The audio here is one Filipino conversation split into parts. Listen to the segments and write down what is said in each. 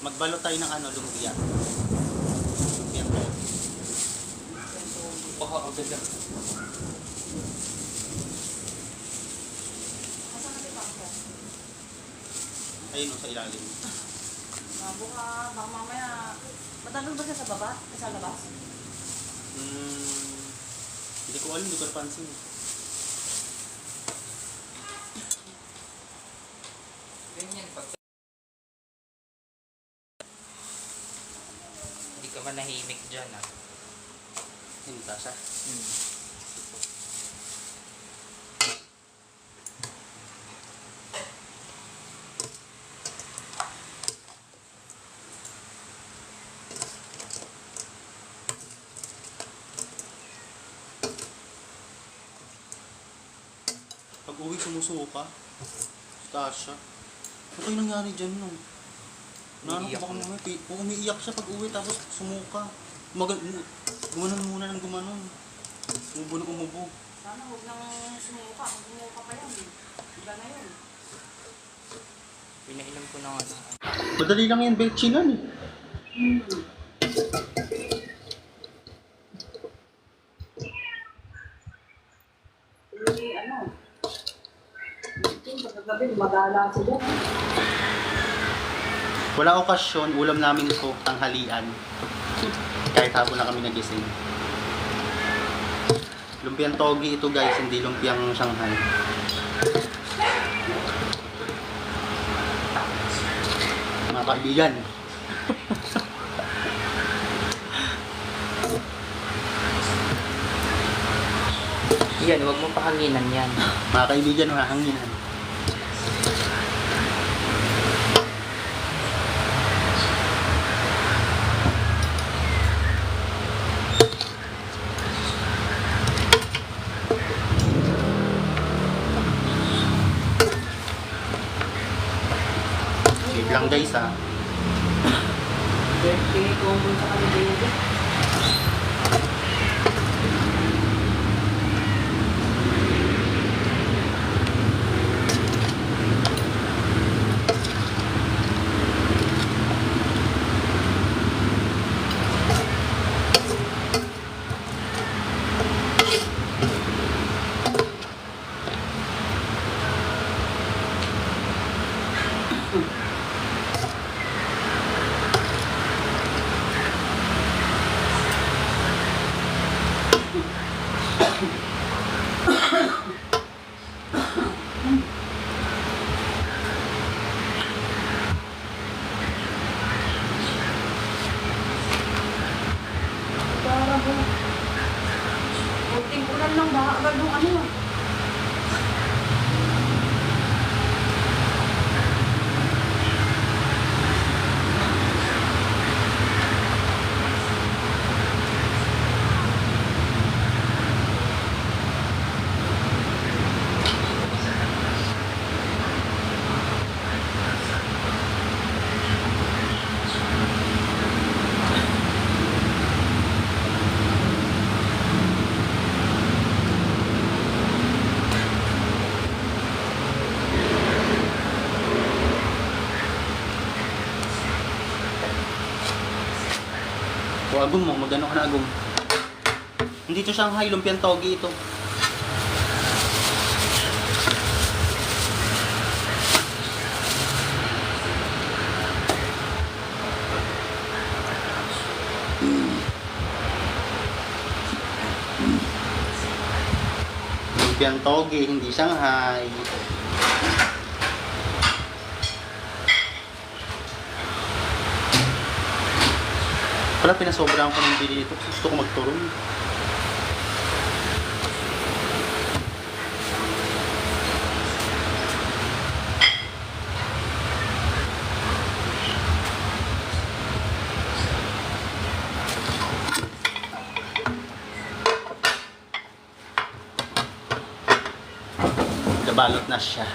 Magbalot tayo ng ano, lumpia. Lumpia to. Baka agad lang. Masama din pa ako. Ayun o, sa ilalim. Buka, baka mamaya. Matagal ba siya sa baba? Sa labas? Hindi ko alam, hindi ko napansin. Ganyan pag... Hindi ka manahimik dyan ah. Hindi ta siya. Pag uwi, sumusuka. Tasha. Ano kayo nangyari dyan nung? Naano ko Umiiyak baka na. mga umiiyak siya pag uwi tapos sumuka. Gumanon muna ng gumanon. Umubo na umubo. Sana huwag nang sumuka. Kung sumuka pa yan, iba na yun. Pinainom ko na nga na. Madali lang yan, Belchinan eh. Ano? Pagkagabi, magala sila. Wala okasyon, ulam namin ito, tanghalian. Kahit hapon na kami nagising. Lumpiang togi ito guys, hindi lumpiang Shanghai. Mga kaibigan. Yan, huwag mong pahanginan yan. Mga kaibigan, mahanginan. Wait lang guys ha. Birthday ko muna sa kami baby. Kunting ulan lang, baka agad yung ano. O agum mo, magano ka na agum. Hindi ito Shanghai, lumpiang togi ito. Lumpiang togi, hindi Shanghai. Wala, pinasobrahan ko ng bili nito. Gusto ko magturong. Nabalot na siya.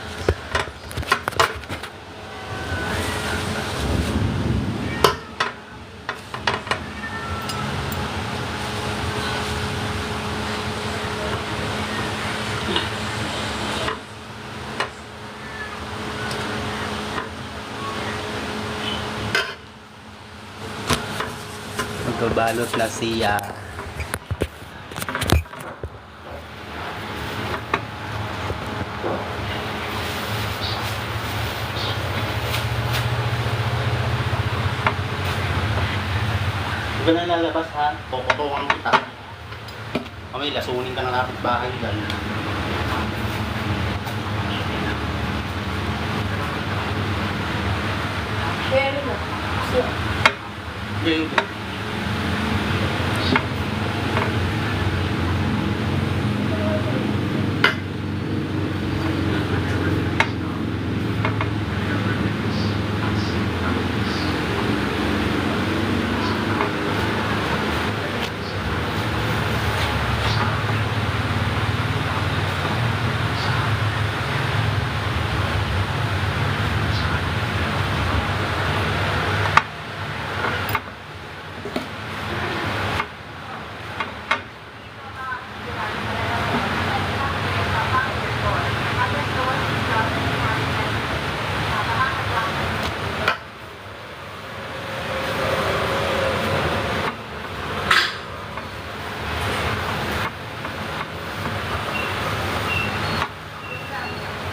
Magbabalot na siya. Huwag ka na lalabas ha. Popotokan kita. Kamay, lasunin ka ng kapitbahay dyan. Pero na. Ganyan.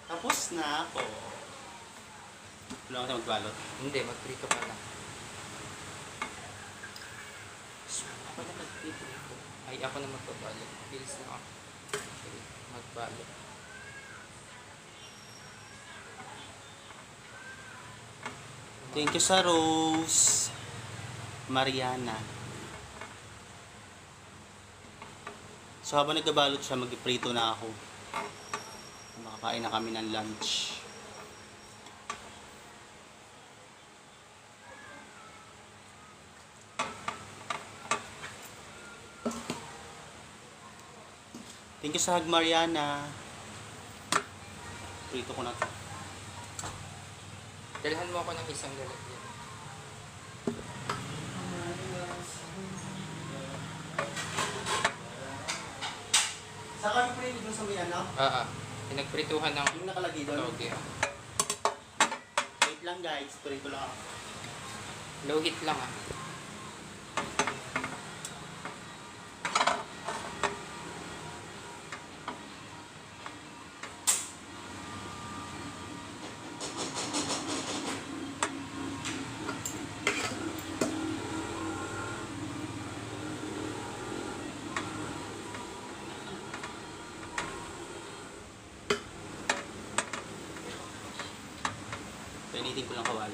Tapos na ako. Wala ka magbalot. Hindi, magprito ka lang. Ako na magprito. Ay, ako na magbabalot. Bilis na ako. Okay, magbalot. Thank you sa Rose. Mariana. So habang nagbabalot siya, magprito na ako. Makakain na kami ng lunch. Thank you sa hug, Mariana. Prito ko na to. Dalhan mo ako ng isang lalagyan. Sa kami prito dun sa may ano? Pinagprituhan ng Yung nakalagay doon. toge. Wait lang guys, prito lang ako. Low heat lang Initin ko lang kawali.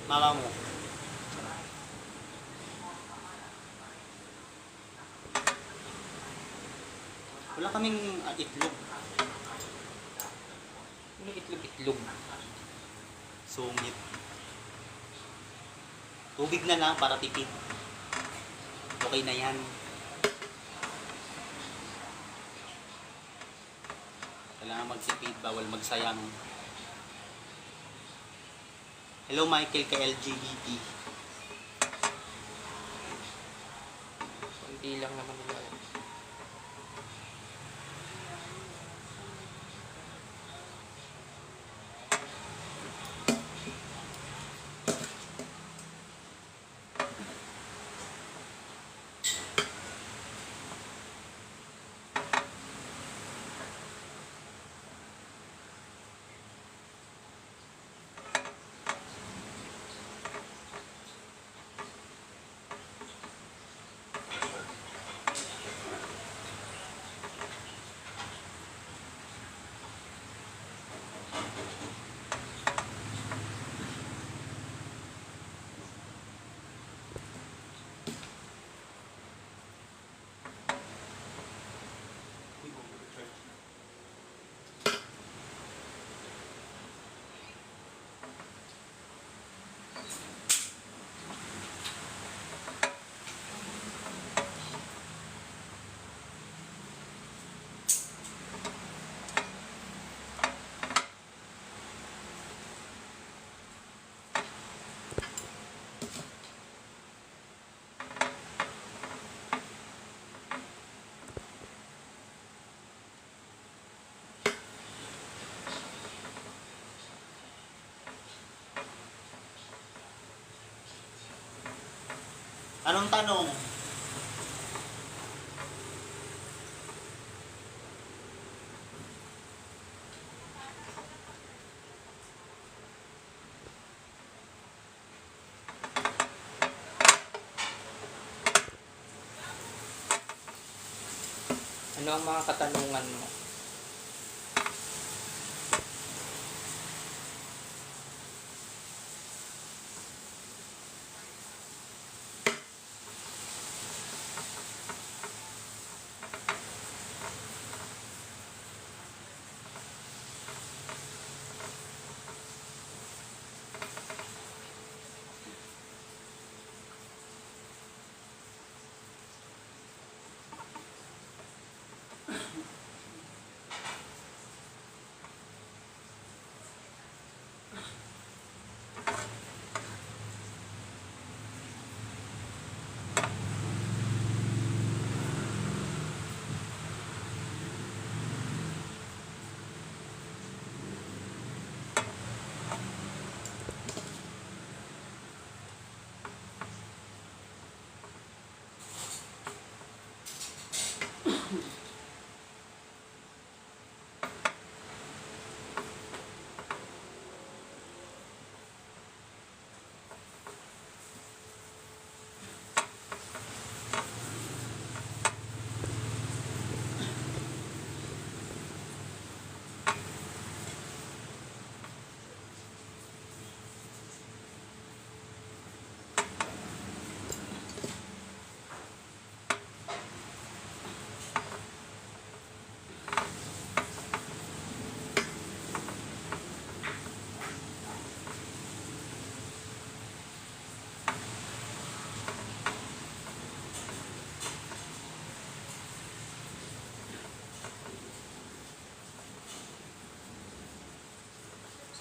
Mama mo. Wala kaming itlog. Ano itlog-itlog? Sungit. Tubig na lang para tipid. Okay na yan. Kailangan magtipid, bawal magsayang. Hello Michael ka LGBT. Kunti lang naman nila. Anong tanong? Ano ang mga katanungan mo?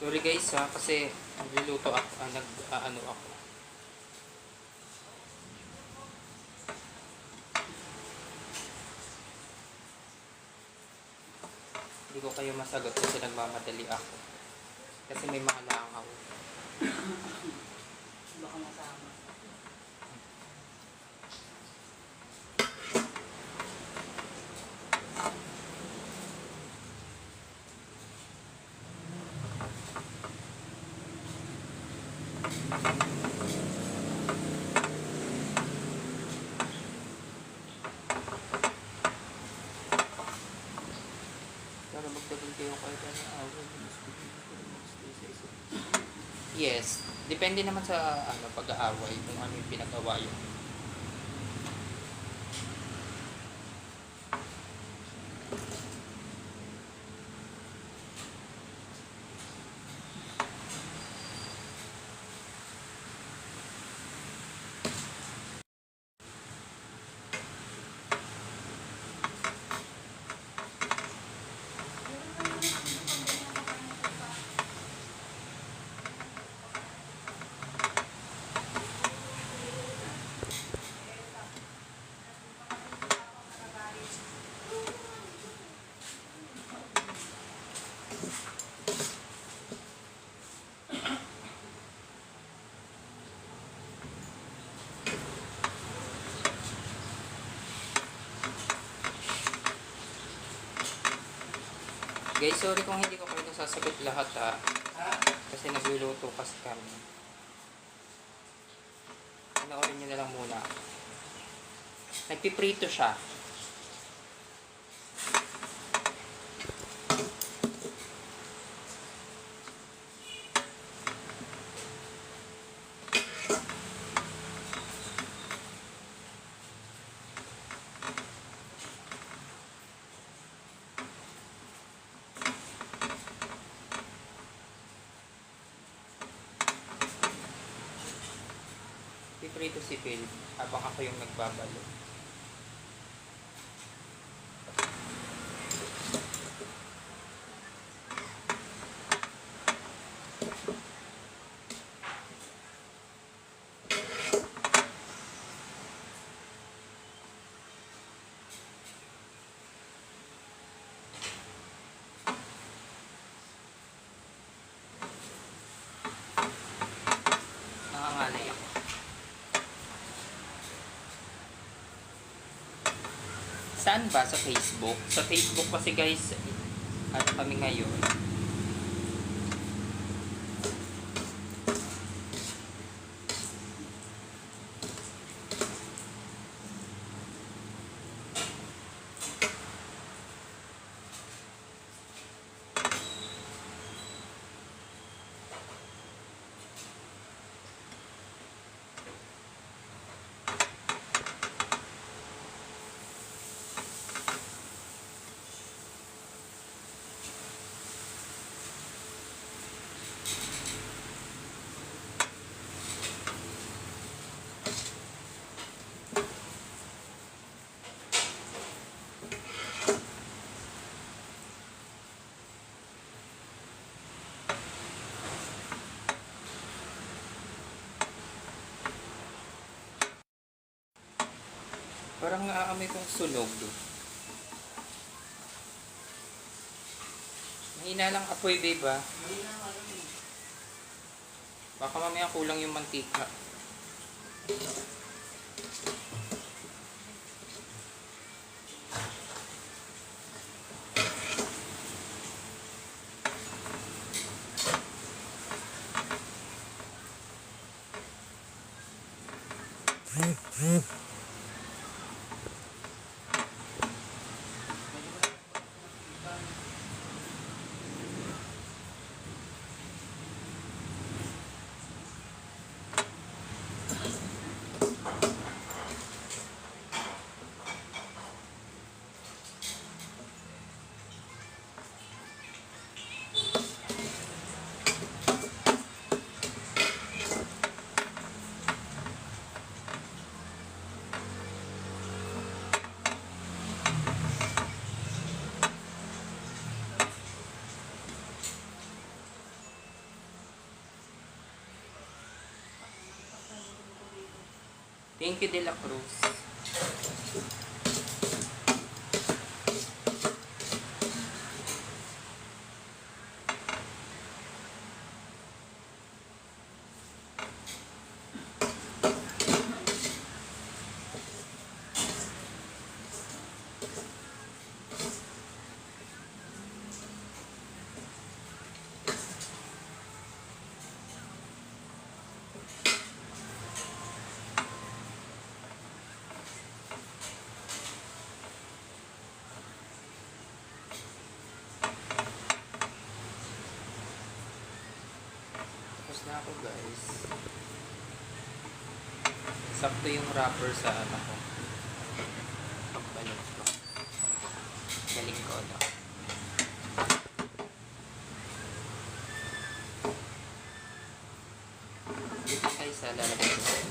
Sorry guys ha, kasi nagluluto ako, nag-ano ako. Hindi ko kayo masagot kasi nagmamadali ako. Kasi may mga langaw. Baka masama. Yes. Depende naman sa pag-aaway kung ano yung pinag-awayan. Guys, sorry kung hindi ko kayo nasasagot lahat kasi nagluluto kasi kami. Panoorin nyo na lang muna. Nagpiprito siya. Piprito si Phil habang ako yung nagbabalo. Nangangalay ako. Saan ba? Sa Facebook? Sa Facebook kasi guys, kami ngayon. Parang naaamoy kong sunog. Mahina lang apoy, babe, ah. Baka mamaya kulang yung mantika. Thank you, De La Cruz. ako guys. Sakto yung wrapper sa ano ko. Pagbalot ko. Galing ko na. Dito tayo sa lalagay ko.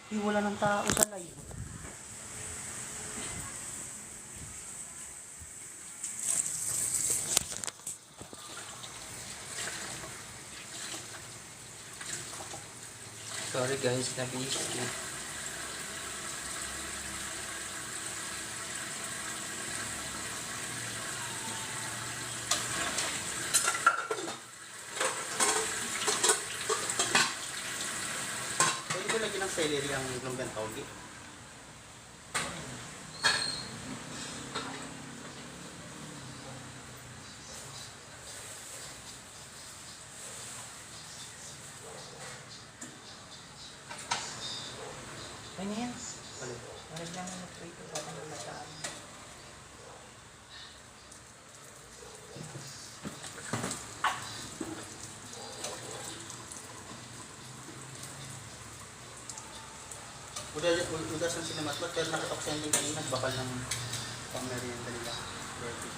Wala ng tao sa live. Sorry guys, na-busy. celery ang lumpiang toge. Ano yan? Ano? Marag lang ang prito. Baka nalataan. Udas ng sinamatmat, pero nakatoksen din kanina, bakal ng pang-merienda nila. Ready.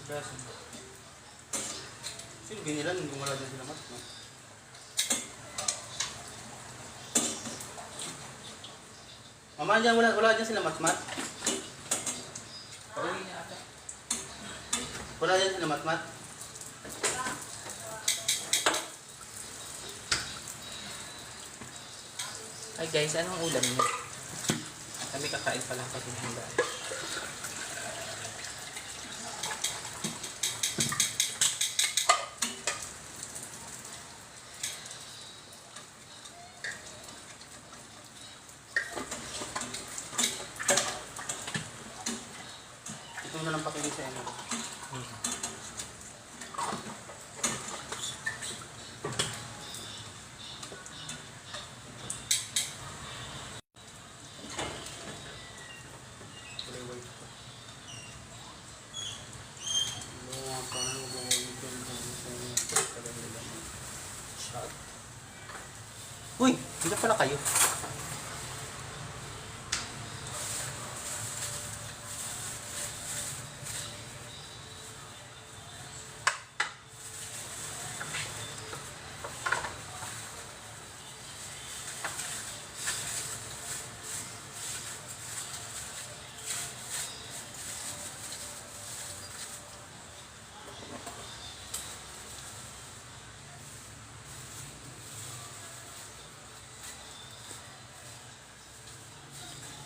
Udas. Sino ginilan nung gumala din sinamatmat? Mama, dyan, wala dyan sila matmat? Pauwi na ata. Wala dyan sila matmat? Hi guys, anong ulam niyo? Kami kakain pa lang kasi ng handaan. Ito na lang pakinig sa inyo. Kulay white pa. Ano, paano gawin ko sa inyo? Shot. Uy! Dito pala kayo.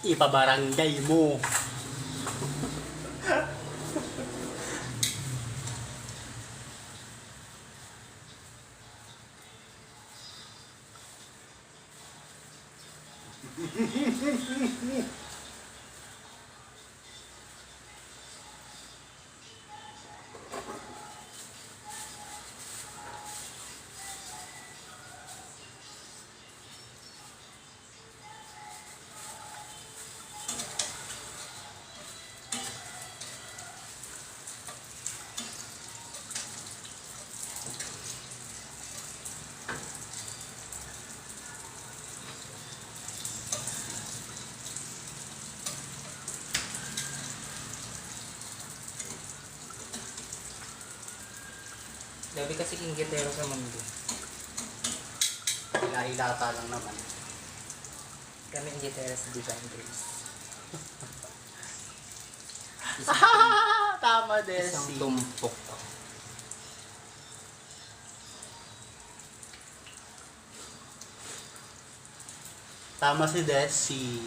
Ipabarangay mo. Dami kasi inggitero sa mundo. Hilata lang naman. Kami inggitero sa Divine Grace. Tama, Isang Desi. tumpok. Tama si Desi.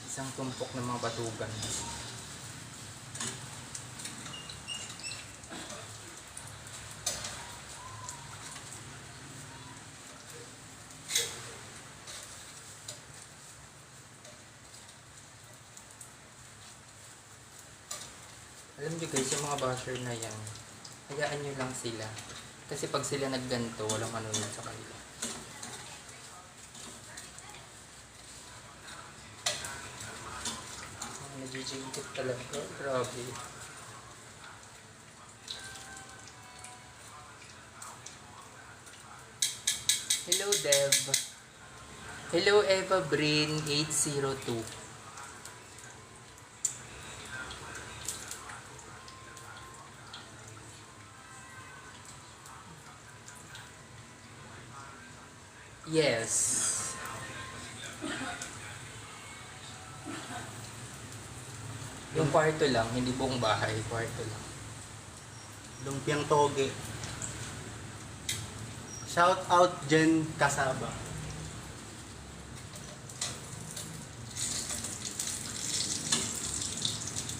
Isang tumpok ng mga batugan. Alam nyo guys, yung mga basher na yan, hayaan nyo lang sila. Kasi pag sila nagganto, walang manunod sa kanila. Nagigigit talaga. Grabe. Hello, Dev. Hello, Eva Brain 802. Yes. Yung kwarto lang, hindi buong bahay, kwarto lang. Lumpiang toge. Shout out Jen Kasaba.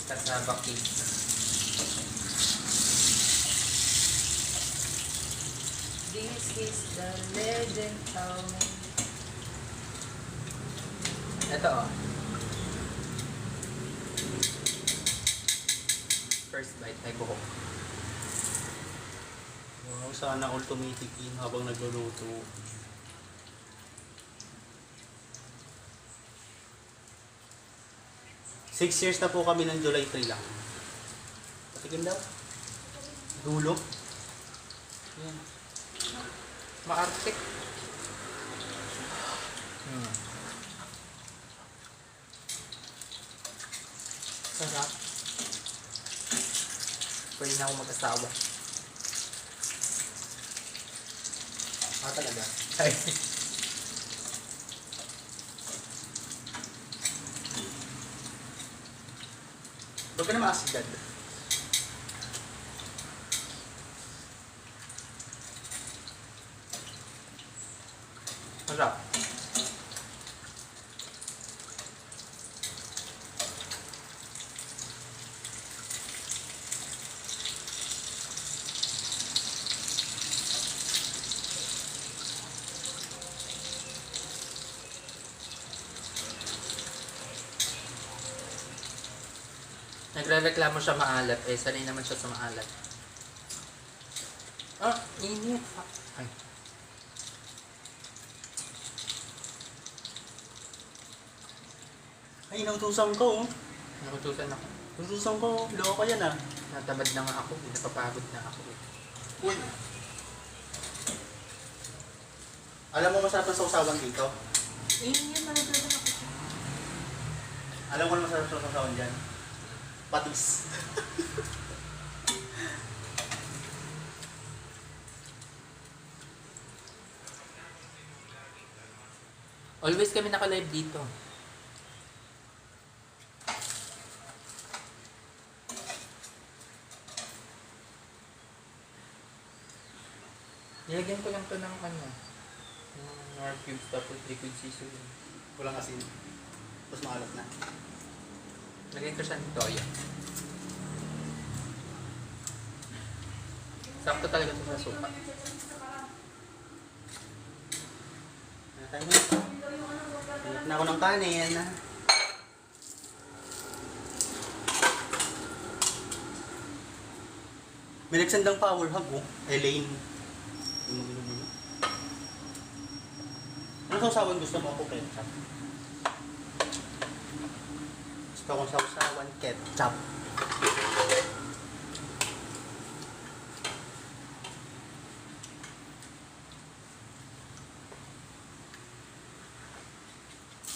Kasaba kids. This is the legend how many Ito oh. First bite ay buhok. Wow, sana all tumitikin habang nagluluto. 6 years na po kami ng July 3 lang. Patikim daw. Dulo. Yan. Maarte. Sarap. Pwede na ako mag-asawa. Talaga. Ay. Huwag ka na maasidad. Sarap. Nagre-reklamo siya maalat. Eh, sanay naman siya sa maalat. Ah, init. Ay. Ay, nautusan ko. Nakutusan ako. Nautusan ko. Loko ka yan ah. Natamad na nga ako. Napapagod na ako. Uy. Alam mo masarap na sausawan dito? Yan, nalaglagan ako. Alam mo na masarap na sausawan dyan? Patis. Always kami naka-live dito. Nilagyan ko lang to ng ano, ng nor cubes tapos liquid seasoning. Walang asin. Tapos maalat na. Lagyan ko siya ng toyo. Sakto talaga ito sa suka. Ano tayo na? Pinat na ako ng kanin. May nagsandang power hug oh. Elaine. Inom mo na. Ano sausawan gusto mo ako ketchup? Gusto kong sausawan ketchup.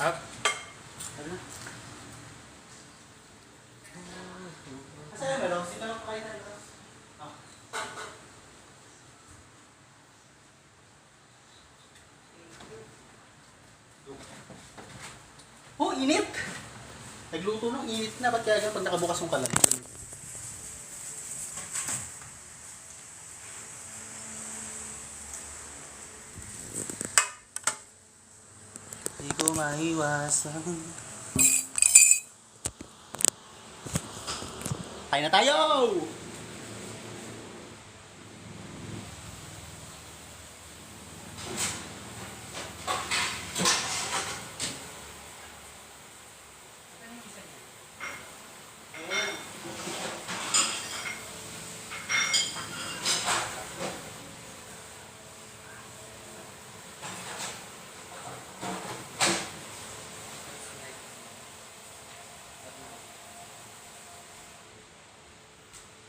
Up. Ano? Asa yung meron? Sino lang kain na ito? Ah. Oh, init! Nagluto ng init na. Ba't kaya ganun pag nakabukas yung kalan? Di ko maiwasan. Kain na tayo!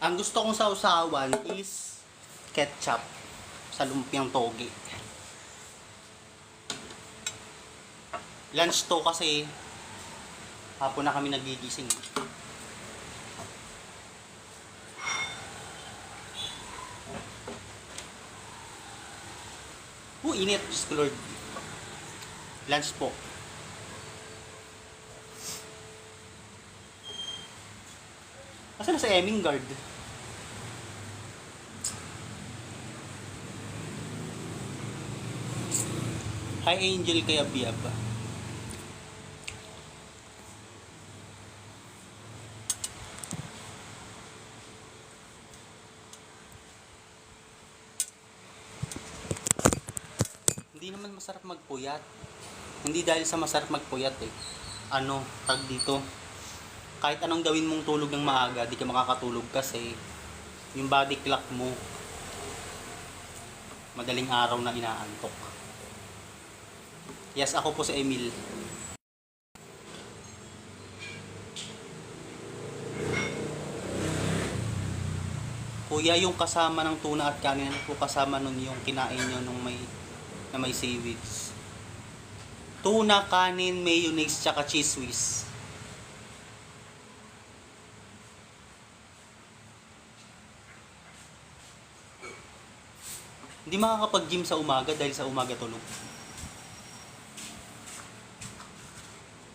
Ang gusto kong sausawan is ketchup sa lumpiang toge. Lunch to kasi hapon na kami nagigising. Init, Diyos ko Lord. Lunch po. Kasi nasa Emingard. Hi Angel kaya Biab. Hindi naman masarap magpuyat. Hindi dahil sa masarap magpuyat eh. tag dito. Kahit anong gawin mong tulog ng maaga, di ka makakatulog kasi yung body clock mo madaling araw na inaantok. Yes, ako po si Emil. Kuya, yung kasama ng tuna at kanin, ano po kasama nun yung kinain nyo nung na may seaweeds? Tuna, kanin, mayonnaise, tsaka cheese whiz. Hindi makakapag-gym sa umaga dahil sa umaga tulog.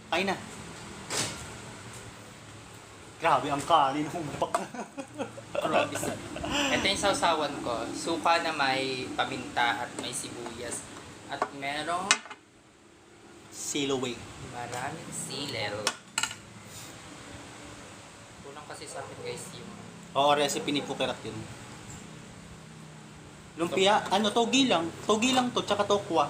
Ay na. Grabe ang kanin, humpak. Grabe sa. Ito yung sausawan ko. Suka na may paminta at may sibuyas. At merong Silaway. maraming siler. Kulang kasi sa akin guys yung Oo, recipe ni Pukerat yun. Lumpia, togi lang. Togi lang to, tsaka tokwa.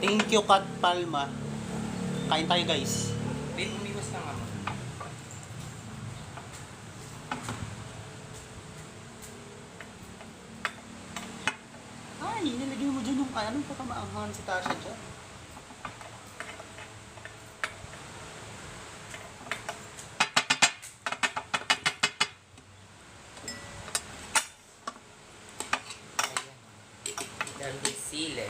Thank you, Kat Palma. Kain tayo, guys. babe, umiwas ka nga mo. Ay, nilagyan mo dyan yung anong pakamaanghang si Tasha dyan. Ayan. Dahil sile.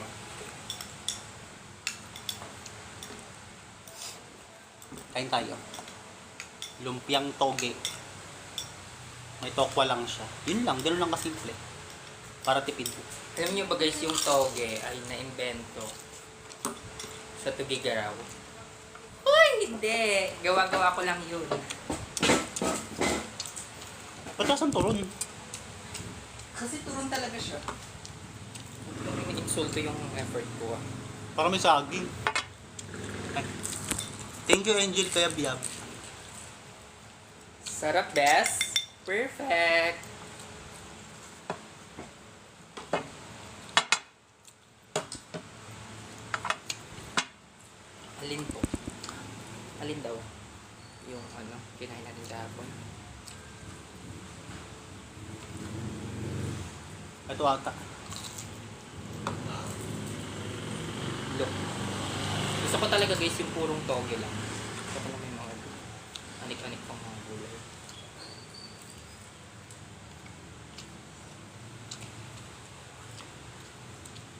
Kain tayo. Lumpiang toge. May tokwa lang siya. Yun lang, ganoon lang kasimple. Para tipid. Alam niyo ba guys, yung toge ay na-invento sa Tugigaraw. Uy, hindi! Gawa-gawa ko lang yun. Ba't kasang turon? Kasi turon talaga siya. Yung insulto yung effort ko ah. Para may saging. Ay. Thank you, Angel, kaya biyab. Sarap, best. Perfect. Alin po? Alin daw? Yung kinain natin kahapon. Ito ata. Look. Gusto ko talaga guys yung purong toge lang. Gusto ko lang may mga anik-anik pang mga gulay.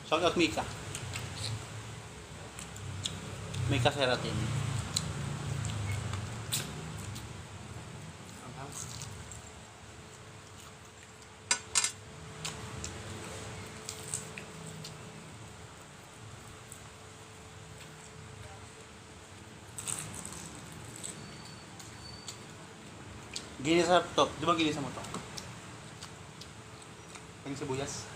Shout out Mika. Mika Seratin. Ang Ginisa to. Di ba ginisa mo to? Yung sibuyas.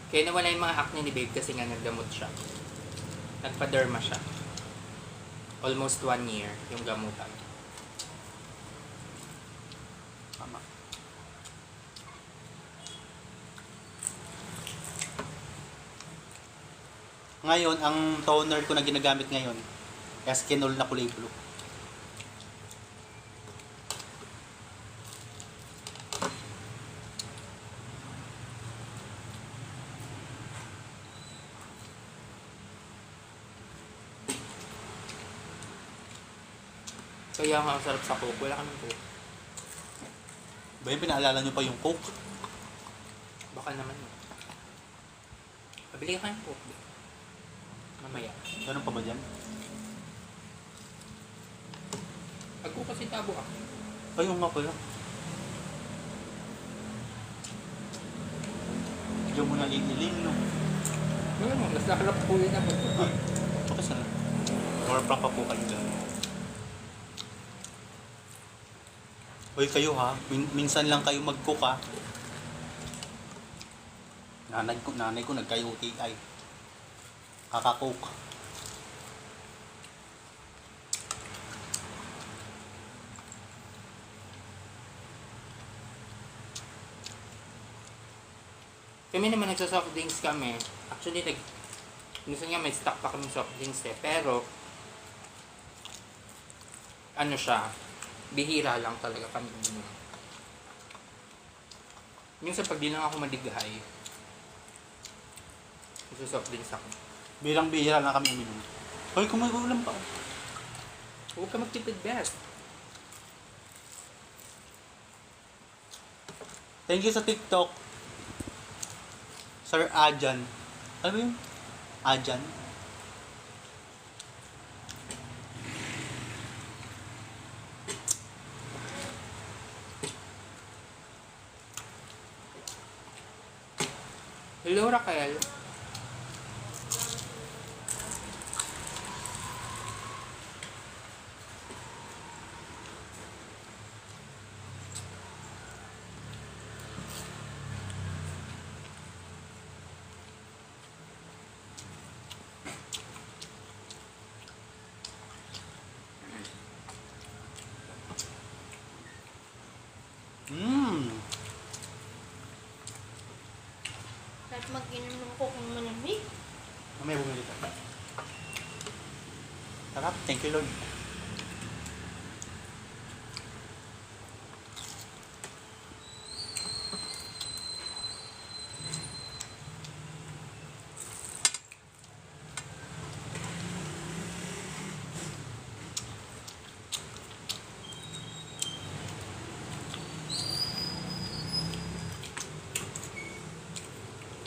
Kaya nawala yung mga acne ni babe kasi nga naggamot siya. Nagpa-derma siya. Almost 1 year yung gamutan. Tama. Ngayon, ang toner ko na ginagamit ngayon, Eskinol na kulay blue. Kaya nga ang sarap sa coke. Wala kaming coke. Ba yung pinaalala nyo pa yung Coke? Baka naman yun. Pabili ka ng coke. Babe. Mamaya. Ganun pa ba dyan? Pag coke kasi tabo ka. Ayun nga pala. Diyan mo na iiling, no? Ano mo, mas nakalap po yun ako. Okay sana. More prank pa po kayo dyan. Hoy kayo ha, minsan lang kayo mag-cook ha. Nanay ko nagka-UTI. Kaka-cook. Kami naman nagsa-soft drinks kami. Actually, minsan nga may stock pa kami soft drinks eh. Pero, ano siya, bihira lang talaga kami uminom. Minsan pag di lang ako malighay, nagsa-soft drinks ako. Bilang bihira na kami uminom. Hoy, kumagulam pa. Huwag ka magtipid, best. Thank you sa TikTok. Sir Ajan. Ano ba yun? Ajan? Hello, Raquel. Kahit mag-inom ng kokong malamig. Mamaya bumili ka. Sarap. Thank you, Lord.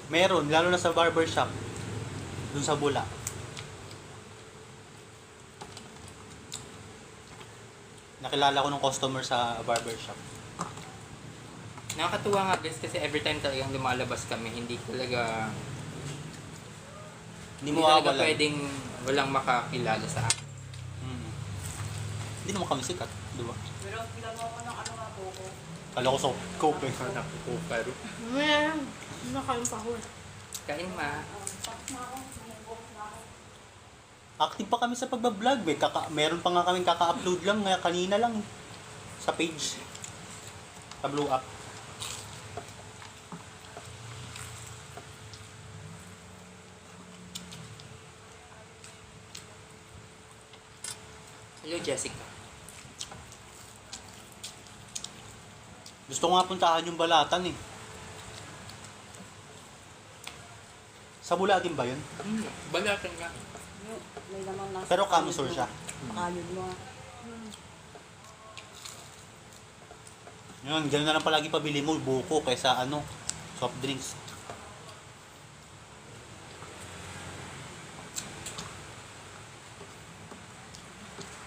Meron, lalo na sa barbershop. Dun sa Bula. Nakilala ko ng customer sa barbershop. Nakakatuwa nga guys kasi every time talagang lumalabas kami, hindi talaga Hindi hindi mo talaga mawawala. pwedeng walang makakilala sa akin. Hindi naman kami sikat, di ba? Pero ginagawa ko ng ano nga buko. Kala ko sa cope eh. Pero Mamaya, nakain pa ako. kain ma. Active pa kami sa pagbablog eh. Meron pa nga kami kaka-upload lang kanina lang eh. Sa page. Sa Blue Up. Hello Jessica. Gusto ko nga puntahan yung Balatan eh. Sa Bulatin ba yun? Balatan nga. May naman nasa Pero Camisur siya. Kayod mo. Yun, ganun na lang palagi pabili mo, buko kaysa ano, soft drinks.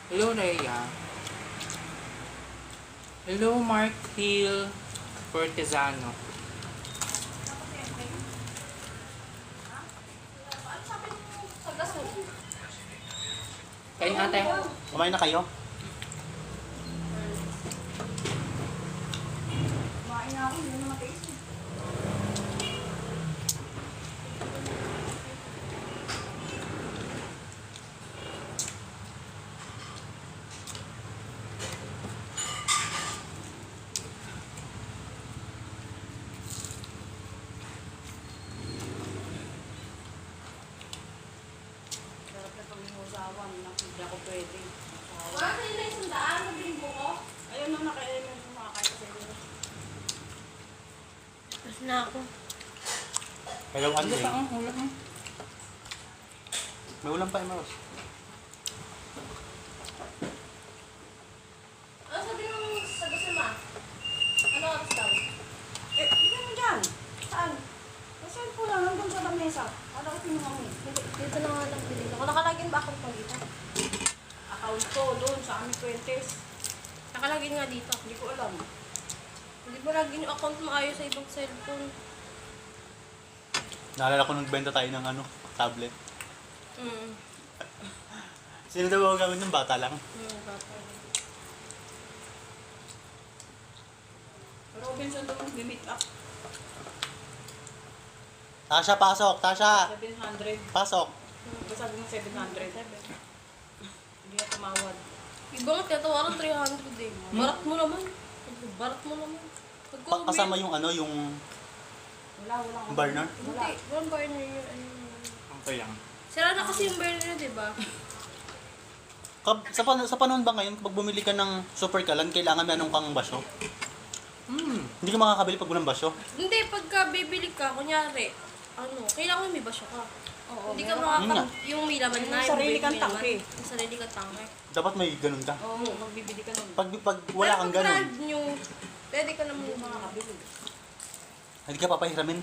Hello Rhea. Hello Mark Hill Cortesano. Kain ate. Kumain na kayo? Kumain na ako, hindi na matiis eh. Sarap na kami usawan, hindi ako pwede. Wala ka nila isang daan, nabili mo ko. Ayun na nakain yung makakain sa inyo. Tapos na ako. Hello, Ano Andre. pa ang ulam mo? May ulam pa, Emaros. Ano sabi nung sagasama? Ano oras daw? Eh, bigyan mo dyan. Saan? Sa cellphone lang, nandun sa lamesa. Ano ko pinuha mo? Dito na nga lang pinili ko. Nakalagin ba akong pagita? Account ko doon sa aming Fuentes. Nakalagin nga dito. Hindi ko alam. Hindi ba lagin yung account mo ayos sa ibang cellphone? Naalala ko nagbenta tayo ng ano, tablet. Hmm. Sino daw ang gamit ng bata lang? Bata. Robinson doon mag-meet up. Tasha, pasok! Tasha! 700. Pasok! Sabi mo 700. Hindi na tumawad. Iba nga tinatawaran 300 eh. Barat mo naman. Barat mo naman. Kasama yung ano, yung Wala. Burner? Wala. Hindi, walang burner yun. Ano yun? Okay lang. Sira na kasi yung burner, di ba? Sa panahon ba ngayon, kapag bumili ka ng super kalan, kailangan meron kang basyo? Hindi ka makakabili pag walang basyo. Hindi, pagka bibili ka, kunyari, kailangan may basyo ka. Oo, Hindi ka meron. makakab... Yung may laman na, Yung sarili kang may laman. tangke. Yung sarili kang tangke. Dapat may ganun ka. Oo, magbibili ka nun. Pag wala kang Pero pag ganun, brand new, pwede ka naman Makakabili. hindi ka papahiramin.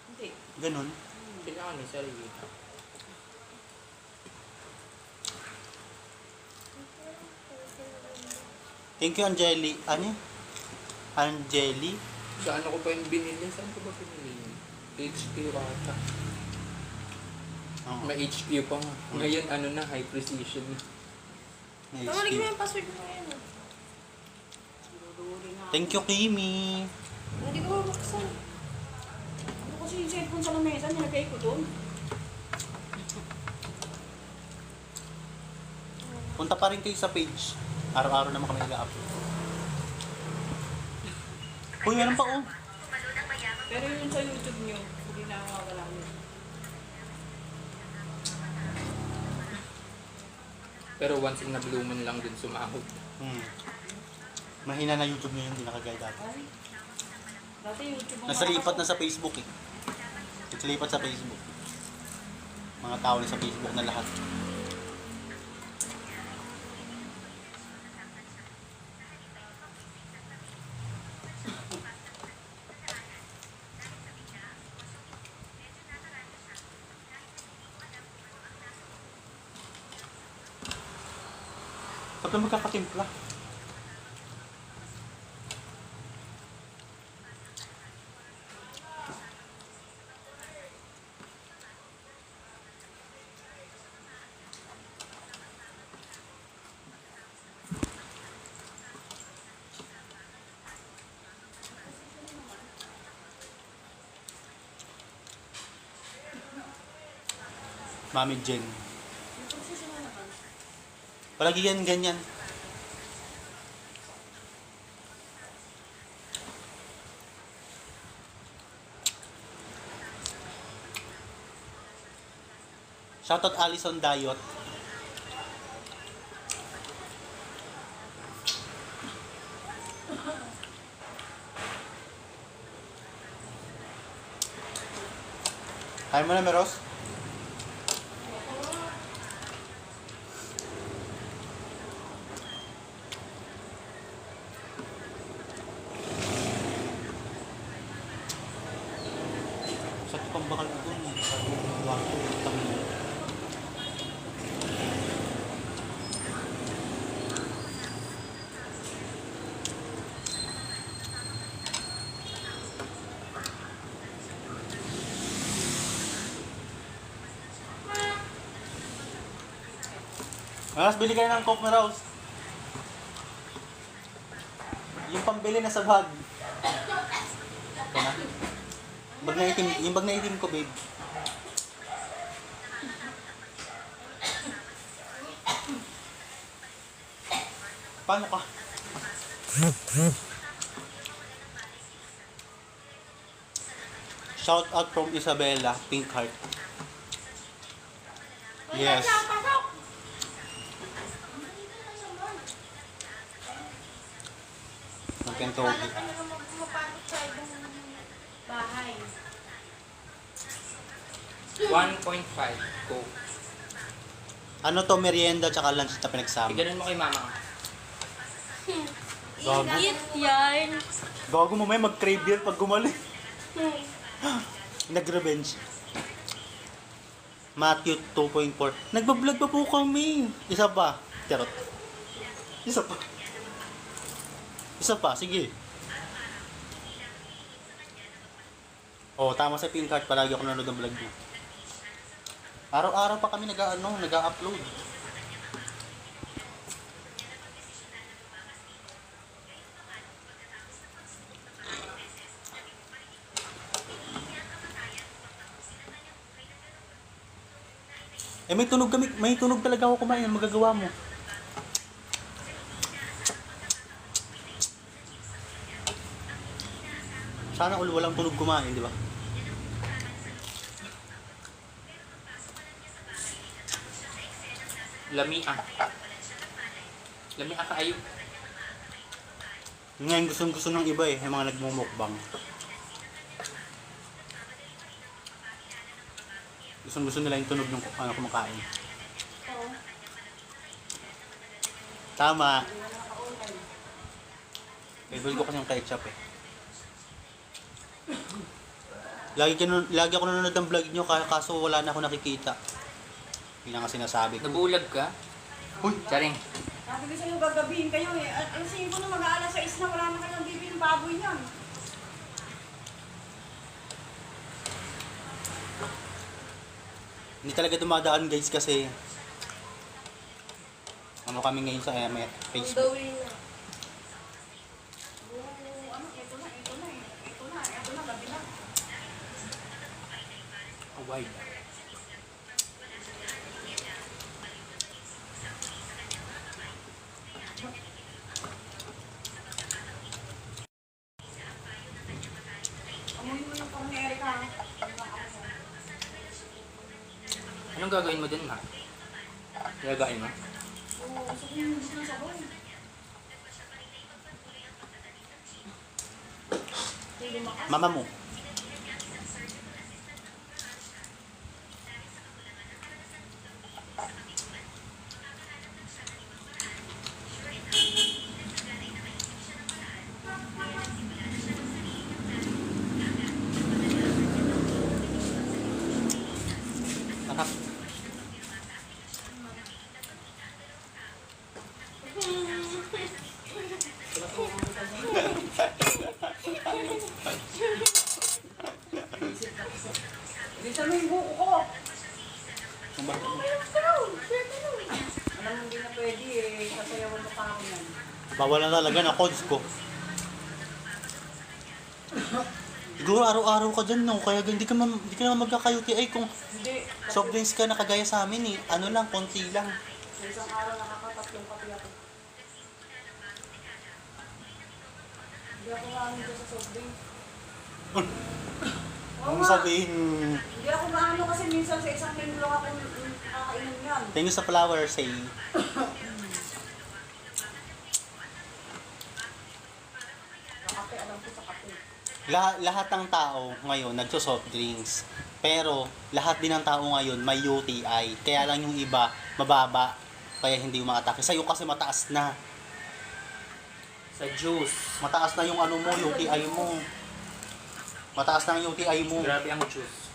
Hindi. Ganun. Kailangan may sarili. Thank you, Angeli. Ano yun? Angeli? Sa ano ko pa yung binili? Saan ko ba binili yun? HQ rata. Oo. May HQ pa nga. Ngayon ano na, high precision. May Tama, lagyan mo skill. yung password mo ngayon. Sinuduli nga. Thank you, Kimi. Hindi ko mabuksan. Ano kasi yung cellphone sa lamesa, nilagay ko doon. Punta pa rin kayo sa page. Araw-araw naman kami nag-upload. Uy, meron pa oh. Pero yun sa YouTube nyo, hindi na mawala yun. Pero once in a blue moon lang din sumahod. Mahina na YouTube ngayon, hindi nakagaya dati. Ay, dati YouTube ang Nasa lipat na sa Facebook eh. Nasa lipat sa Facebook. Mga tao na sa Facebook na lahat. Ba't na magkakatimpla? Mami Jen. Palagi yan ganyan. Shoutout Alison Dayot. Kaya mo na, Meros? Sa pang bakal ko dun, sa kwarto, tangin. Mas bili kayo ng Coke na Rose. Yung pambili na sa bag. Ito na. Bag na itim, yung bag na itim ko, babe. Paano ka? Shout out from Isabella, Pink Heart. Yes. Magkantogi. Ano naman pumapasok sa ibang bahay. 1.5 Coke. Ano to, merienda tsaka lunch na pinagsama? Iganon mo kay mama. Gago. Eat yan. Gago mo may mag-crave beer pag gumaling. Nag-revenge. Matthew 2.4. Nagbablog pa po kami. Isa pa. Charot. Isa pa. Isa pa. Sige. Oh, tama sa pink card. Palagi ako nanonood ng vlog mo. Araw-araw pa kami nag-upload. Eh may tunog talaga ako kumain, magagawa mo. Sana all walang tulog kumain, di ba? Lamia. Lamia kaayo. Ngayon gusto ng iba eh, yung mga nagmumukbang. Gusto nila yung tunog ng ano kumakain. Oo. Tama. Hindi na naka-online. Favorite ko kasi yung ketchup eh. Lagi ako nanonood ng vlog nyo kaso wala na ako nakikita. Yun ang sinasabi ko. Nabulag ka? Uy! Charing. Sabi ko sa'yo, gagabihin kayo eh. Alas 5 na mag-aalas 6 na, wala na kayong bibili ng baboy niyan. Hindi talaga dumadaan guys kasi ano kami ngayon sa On the Facebook. way na. Ano, ito na eh. Ito na, gabi na. Away. Amoy mo yung pang ni Erika. Anong gagawin mo dun, ma? Gagawin mo? Oo, gusto ko yung gusto ng sabaw. Mama mo. Anak. Bilisan mo yung buko ko. Ang bakit mo? Alam mo, hindi na pwede eh. Sasayawan mo pa ako yan. Bawal na talaga na codes ko. Siguro araw-araw ka dyan, no? Kaya hindi ka naman magkaka-UTI kung Hindi. soft drinks ka nakagaya sa amin eh. Ano lang, konti lang. Sa isang araw nakakatatlong kape ako. Hindi ako maano dyan sa soft drink. Oo Ang nga. sabihin, Hindi ako maano kasi minsan sa isang linggo lang ako nakakainom yan. thank you sa flower, say. Kape, alam ko sa kape. Lahat ng tao ngayon nagso-soft drinks. Pero lahat din ng tao ngayon may UTI. Kaya lang yung iba mababa. Kaya hindi umaatake. Sa'yo kasi mataas na. Sa juice. Mataas na yung ano mo, UTI mo. Mataas na ang UTI mo. Grabe ang juice.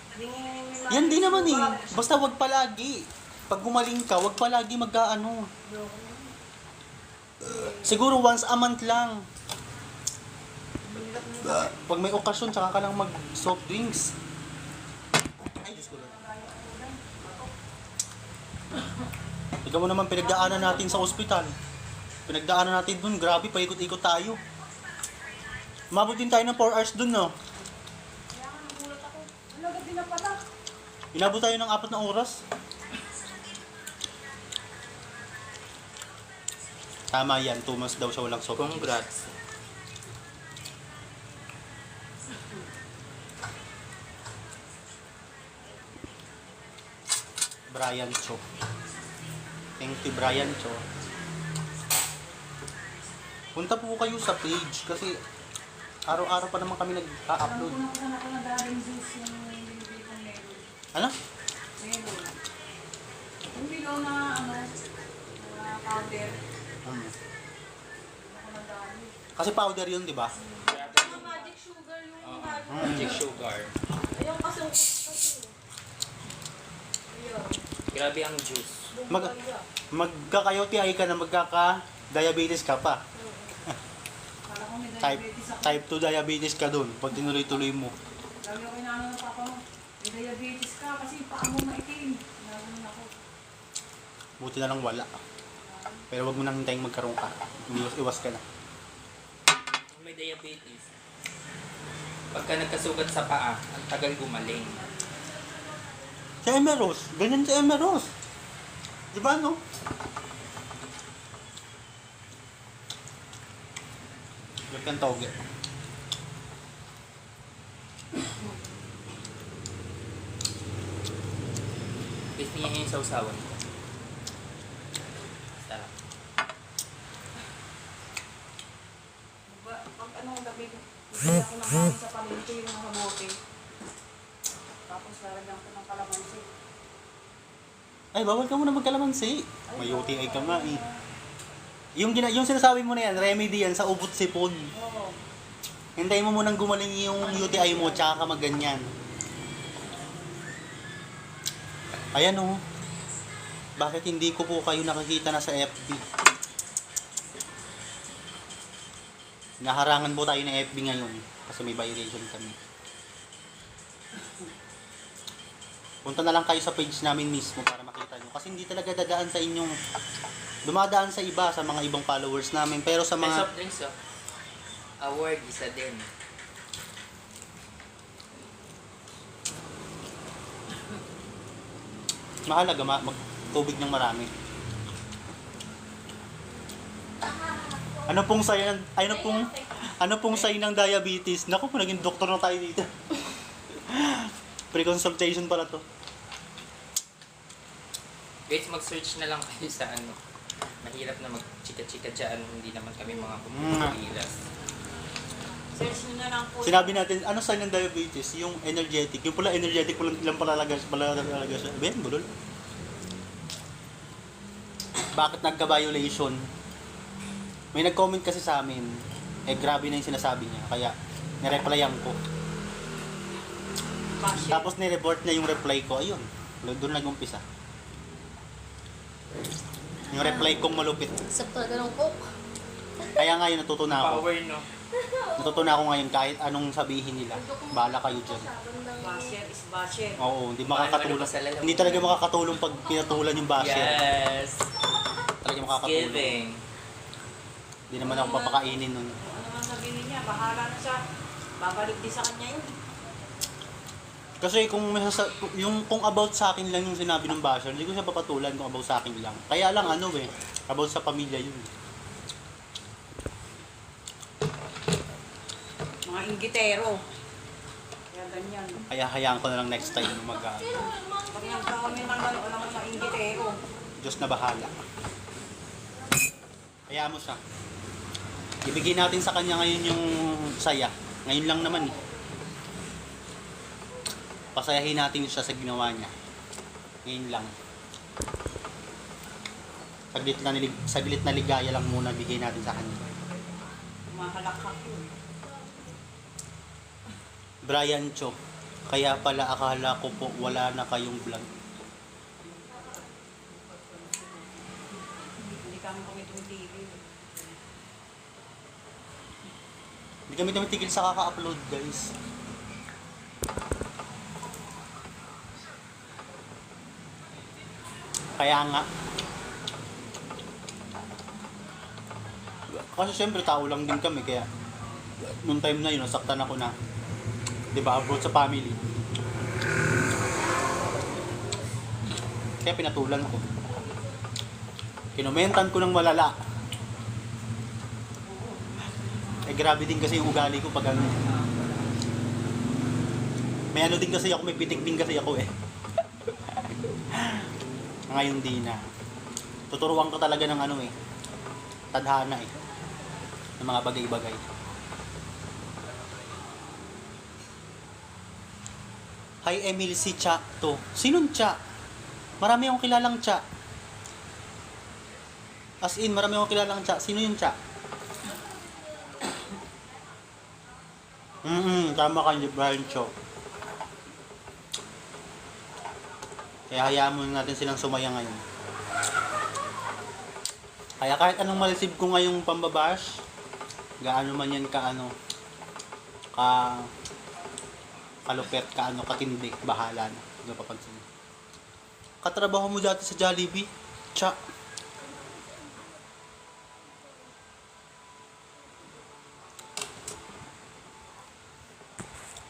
Yan din naman eh. Basta wag palagi. Pag gumaling ka, wag palagi mag-ano. Siguro once a month lang. Pag may okasyon, tsaka ka lang mag-soft drinks. Ay, Diyos ko Lord. Ikaw mo naman pinagdaanan natin sa ospital. Pinagdaanan natin dun, grabe, paikot-ikot tayo. Umabot din tayo ng 4 hours dun, no? Kaya nga nagulat ako. Ano, gabi na pala. Inabot tayo ng 4 na oras. Tama yan, 2 months daw siya walang soft drinks. Congrats. Brian Cho. Thank you, Brian Cho. Punta po kayo sa page kasi araw-araw pa naman kami Alam nag-upload. ko na kung ako na galing juice yung binibili kong melon. Ano? Melon. Yung bilo na ano, na powder. Ako na galing. Kasi powder yun, di ba? Mga magic sugar yung Magic sugar. Ayun kasi yung kasi. Ayun. Grabe ang juice. Mag- Magkaka-UTI ka na magkaka-diabetes ka pa. Kala ko may Type, diabetes ako. type 2 diabetes ka dun pag tinuloy-tuloy mo. Lagi ako inaano ng papa mo. May diabetes ka kasi paa mo maitim. Naganon ako. Buti na lang wala. Pero wag mo nang hintaying magkaroon ka. Iwas ka na. Kung may diabetes, pagka nagkasugat sa paa, ang tagal gumaling. Si Emeros. Ganyan si Emeros. Di ba, no? Look ang toge. tingnan niyo yung sausawan ko. Sarap. Pag anong gabi, bibili ako ng kanin sa palengke yung mga bote. Tapos lalagyan ko ng kalamansi. Ay, bawal ka muna magkalamansi. May UTI ka nga eh. Yung sinasabi mo na yan, remedy yan sa ubot sipon. Oo. Hintayin mo munang gumaling yung UTI mo, tsaka ka magganyan. Ayan oh. Bakit hindi ko po kayo nakikita na sa FB? Naharangan po tayo ng FB ngayon kasi may violation kami. Punta na lang kayo sa page namin mismo para makita nyo. Kasi hindi talaga dadaan sa inyong... Dumadaan sa iba, sa mga ibang followers namin. Pero sa May mga... soft drinks oh. Award, isa din. Mahalaga magtubig ng marami. Ano pong sign ng diabetes? Naku, naging doktor na tayo dito. Pre-consultation pala to. Guys, mag-search na lang kayo sa ano. Mahirap na mag-chika-chika dyan. Hindi naman kami mga kumpilas. Search nyo na lang po. Sinabi natin, ano sign ng diabetes? Yung energetic. Yung pala energetic, lang palalaga siya. Ben, bulol. Bakit nagka-violation? May nag-comment kasi sa amin. Eh, grabe na yung sinasabi niya. Kaya, nireplyan ko. Basher. Tapos nireport niya yung reply ko. Ayun, doon nag-umpisa. Yung reply kong malupit. Sakto na ng coke. Kaya ngayon natuto na ako. Power, no? Natuto na ako ngayon kahit anong sabihin nila. Bahala kayo dyan. Basher is basher. Oo, hindi Ano makakatulong. pa sa lalamunan? Hindi talaga makakatulong pag pinatulan yung basher. Yes! Talaga makakatulong. Giving. Hindi naman ako papakainin nun. Ano man sabihin niya, bahala na siya. Babalik din sa kanya yun. Kasi kung about sa akin lang yung sinabi ng basher, hindi ko siya papatulan kung about sa akin lang. Kaya lang ano about sa pamilya yun. Mga inggitero. Kaya ganyan. Kaya hayaan ko na lang next time Pag nagkakamin ng gano'n, alam mo mga inggitero. Diyos na bahala. Hayaan mo siya. Ibigay natin sa kanya ngayon yung saya. Ngayon lang naman eh. Pasayahin natin siya sa ginawa niya. Ngayon lang. Saglit na ligaya lang muna bigay natin sa kanya. Mahalakhak yun. Brian Cho, kaya pala akala ko po wala na kayong vlog. Hindi kami tumitigil. Hindi kami tumitigil sa kaka-upload guys. Kaya nga. Kasi syempre tao lang din kami kaya nung time na yun nasaktan ako na. 'Di ba, about sa family. Kaya pinatulan ko. Kinomentan ko ng malala. Eh grabe din kasi yung ugali ko pag ano. May ano din kasi ako, may pitik din kasi ako eh. Ngayon di na. Tuturuan ko talaga ng ano eh. Tadhana eh. Ng mga bagay-bagay. Hi Emil, si Cha to. Sinong Cha? Marami akong kilalang Cha. As in, marami akong kilalang Cha. Sino yung Cha? Tama ka, Brian Cho. Kaya hayaan muna natin silang sumaya ngayon. Kaya kahit anong malisib ko ngayong pambabash, gaano man yan kalupet, katindi, bahala na. Hindi ko papansin. Katrabaho mo dati sa Jollibee? Cha.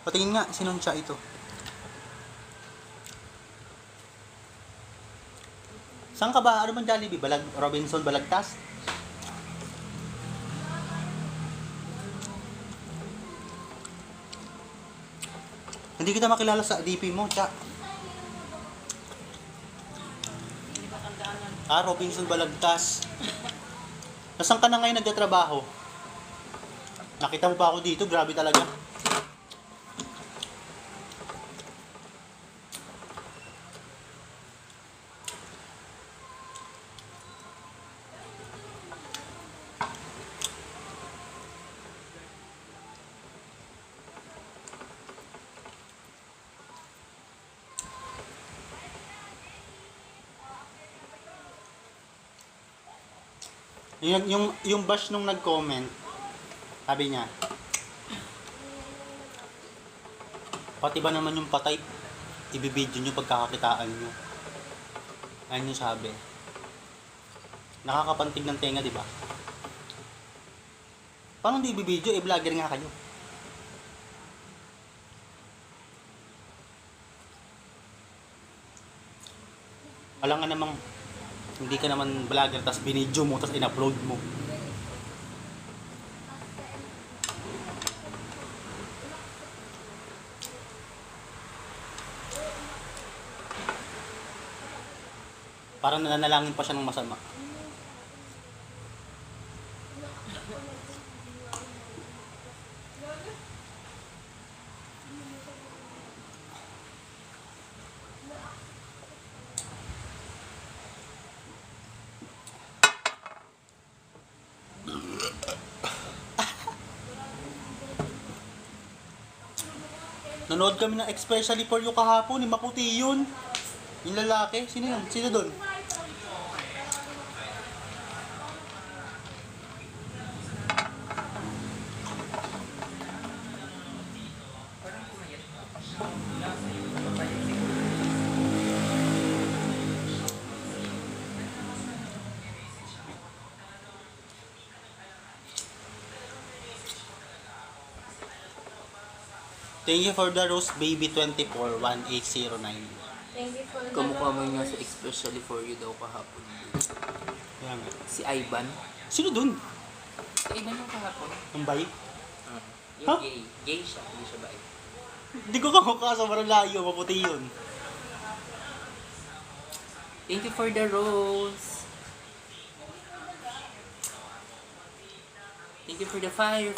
Patingin nga, sinong Cha ito? Saan ka ba? Ano bang Jollibee? Robinson Balagtas? Hindi kita makilala sa DP mo, Cha. Robinson Balagtas. Nasaan ka na ngayon nagtatrabaho? Nakita mo pa ako dito, grabe talaga. Yung bash nung nag-comment, sabi niya, pati ba naman yung patay, ibibidyo nyo pagkakakitaan nyo. Ayun yung sabi. Nakakapantig ng tenga, di ba? Paano hindi ibibidyo? Vlogger nga kayo. Alam nga namang hindi ka naman vlogger tas binidyo mo tas in-upload mo. Parang nananalangin pa siya ng masama. Nanood kami ng Especially For You kahapon, ni maputi yun. Yung lalaki, sino yun? Sino doon? Thank you for the rose, baby 24 1809. Thank you for the Kamukha mo nga sa Especially For You daw kahapon. Yan nga. Si Ivan. Sino doon? Si Ivan yung kahapon. Ang bay? Yung Ha? gay. Gay siya. Hindi siya ba? Hindi ko kamukha, sobrang layo, maputi yun. Thank you for the rose. Thank you for the fire.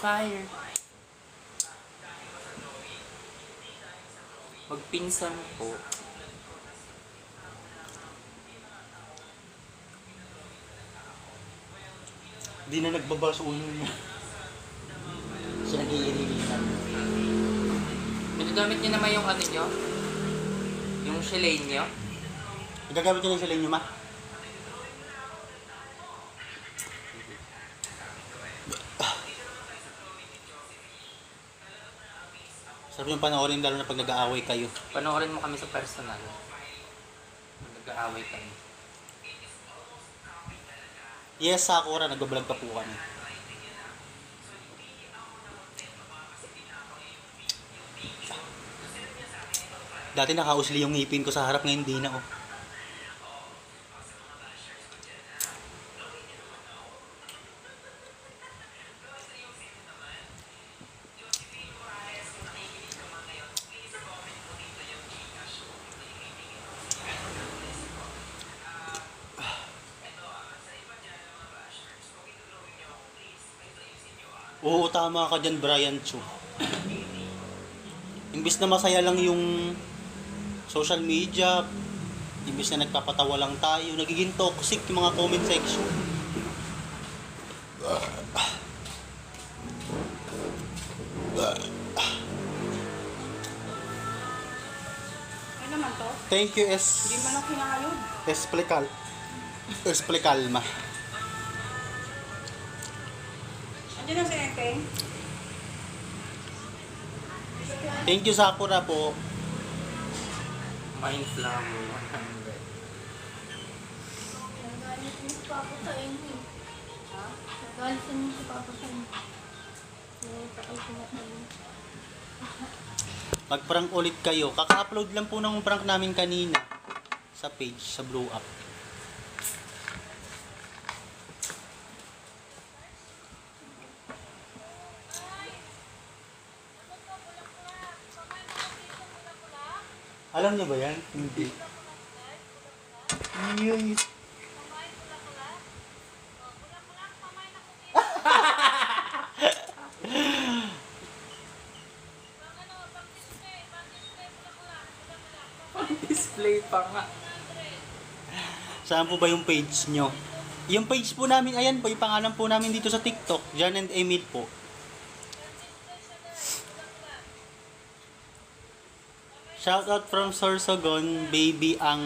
Magpinsan po. Di na nagbaba sa ulo niya. Siya nag-iirilitan. Nagagamit niyo naman yung ano niyo? Yung Shalane niyo? Nagagamit niyo na yung salin niyo, ma? Sarap yung panoorin lalo na pag nag-aaway kayo. Panoorin mo kami sa personal. Nag-aaway kami. Yes, Sakura, nag-vlog pa po kami. Dati nakausli yung ngipin ko sa harap, ngayon di na, oh. Oo, tama ka dyan, Brian Chu. Imbis na masaya lang yung social media, imbis na nagpapatawa lang tayo, nagiging toxic yung mga comment section. Ano naman to? Thank you, Hindi man ako kinakayod. Esplicalma. Andiyan na si Ekeng. Thank you, Sakura po. Mind Flower 100. Nagalit mo si Papa sa inyo. Ha? Nagalit mo si Papa sa inyo. Takal ko na tayo. Mag-prank ulit kayo. Kaka-upload lang po ng prank namin kanina sa page, sa Blow Up. Alam niyo ba yan? Hindi. Ay, Display pa nga. Saan po ba yung page nyo? Yung page po namin, ayan po, yung pangalan po namin dito sa TikTok, Jan and Emil po. Shoutout from Sorsogon, baby ang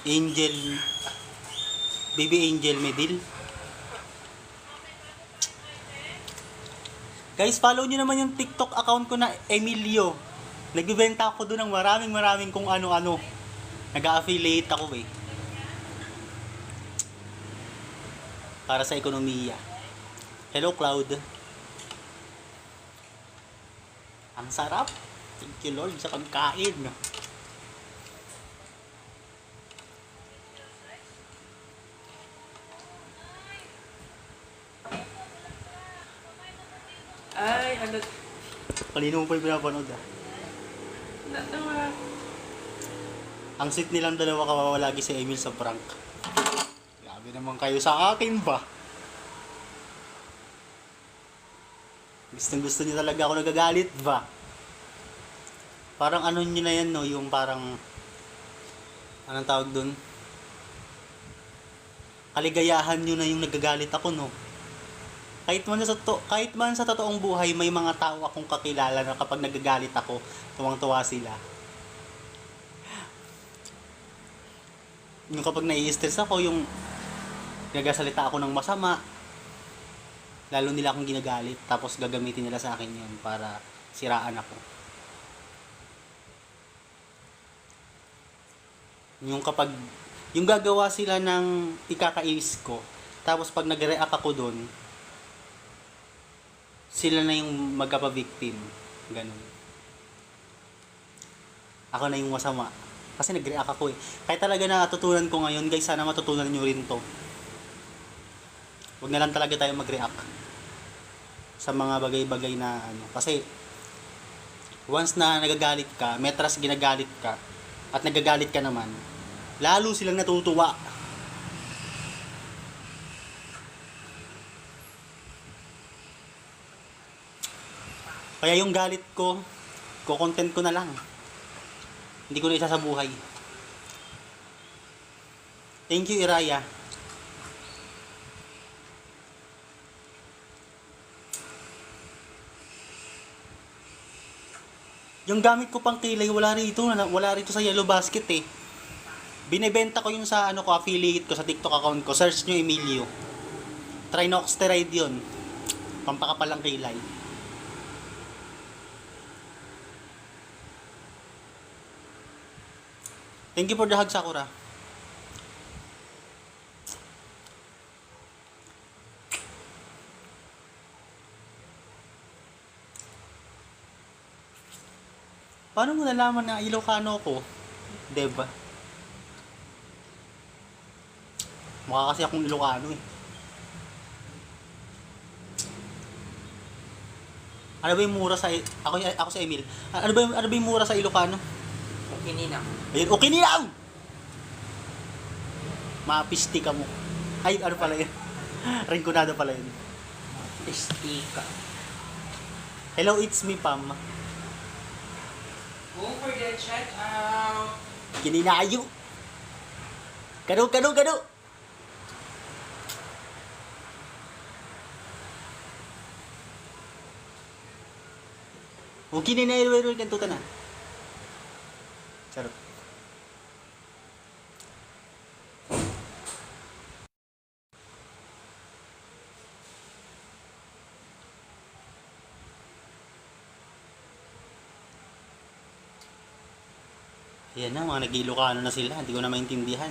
Angel, baby Angel Medil. Guys, follow nyo naman yung TikTok account ko na Emilio. Nagbibenta ako doon ng maraming kung ano-ano. Nag-affiliate ako eh. Para sa ekonomiya. Hello, Cloud. Ang sarap. Thank you, Lord, sa pagkain. Ay, ano? Kanino mo pa yung pinapanood ah? Natawa. Ang sweet nilang dalawa, kawawa lagi si Emil sa prank. Grabe naman kayo sa akin ba? Gusto niyo talaga ako nagagalit ba? Parang ano nyo na yan no, yung parang anong tawag dun? Kaligayahan nyo na yung nagagalit ako no. Kahit man sa totoong buhay may mga tao akong kakilala na kapag nagagalit ako, tuwang-tuwa sila. Yung kapag nai-stress ako, yung nagasalita ako ng masama, lalo nila akong ginagalit, tapos gagamitin nila sa akin yun para siraan ako. Yung kapag, yung gagawa sila ng ikakainis ko, tapos pag nag-react ako dun, sila na yung magkapa-victim. Ganun. Ako na yung masama. Kasi nag-react ako eh. Kaya talaga natutunan ko ngayon, guys, sana matutunan nyo rin to. Huwag na lang talaga tayo mag-react sa mga bagay-bagay na ano. Kasi, once na nagagalit ka, metras ginagalit ka, at nagagalit ka naman, lalo silang natutuwa. Kaya yung galit ko, ko-content ko na lang. Hindi ko na isa sa buhay. Thank you, Iraya. Yung gamit ko pang kilay, wala rito sa Yellow Basket eh. Binebenta ko yung sa affiliate ko sa TikTok account ko. Search nyo Emilio. Trinoxteride yun. Pampakapalang kilay. Thank you for the hug, Sakura. Paano mo nalaman na Ilocano ko? Diba? Mukha kasi akong Ilocano eh. Ano ba yung mura sa... Ako si Emil. Ano ba yung mura sa Ilocano? Kinina. Ayun, okay nilaw! Mapisti ka mo. Ay, ano pala yun? Rinconado pala yun. Pistika. Hello, it's me, Pam. Don't forget, check out. Kininayo. Kano. O kininayo, kanto ka na. Charot. Ayan na, mga nag-Ilocano na sila. Hindi ko na maintindihan.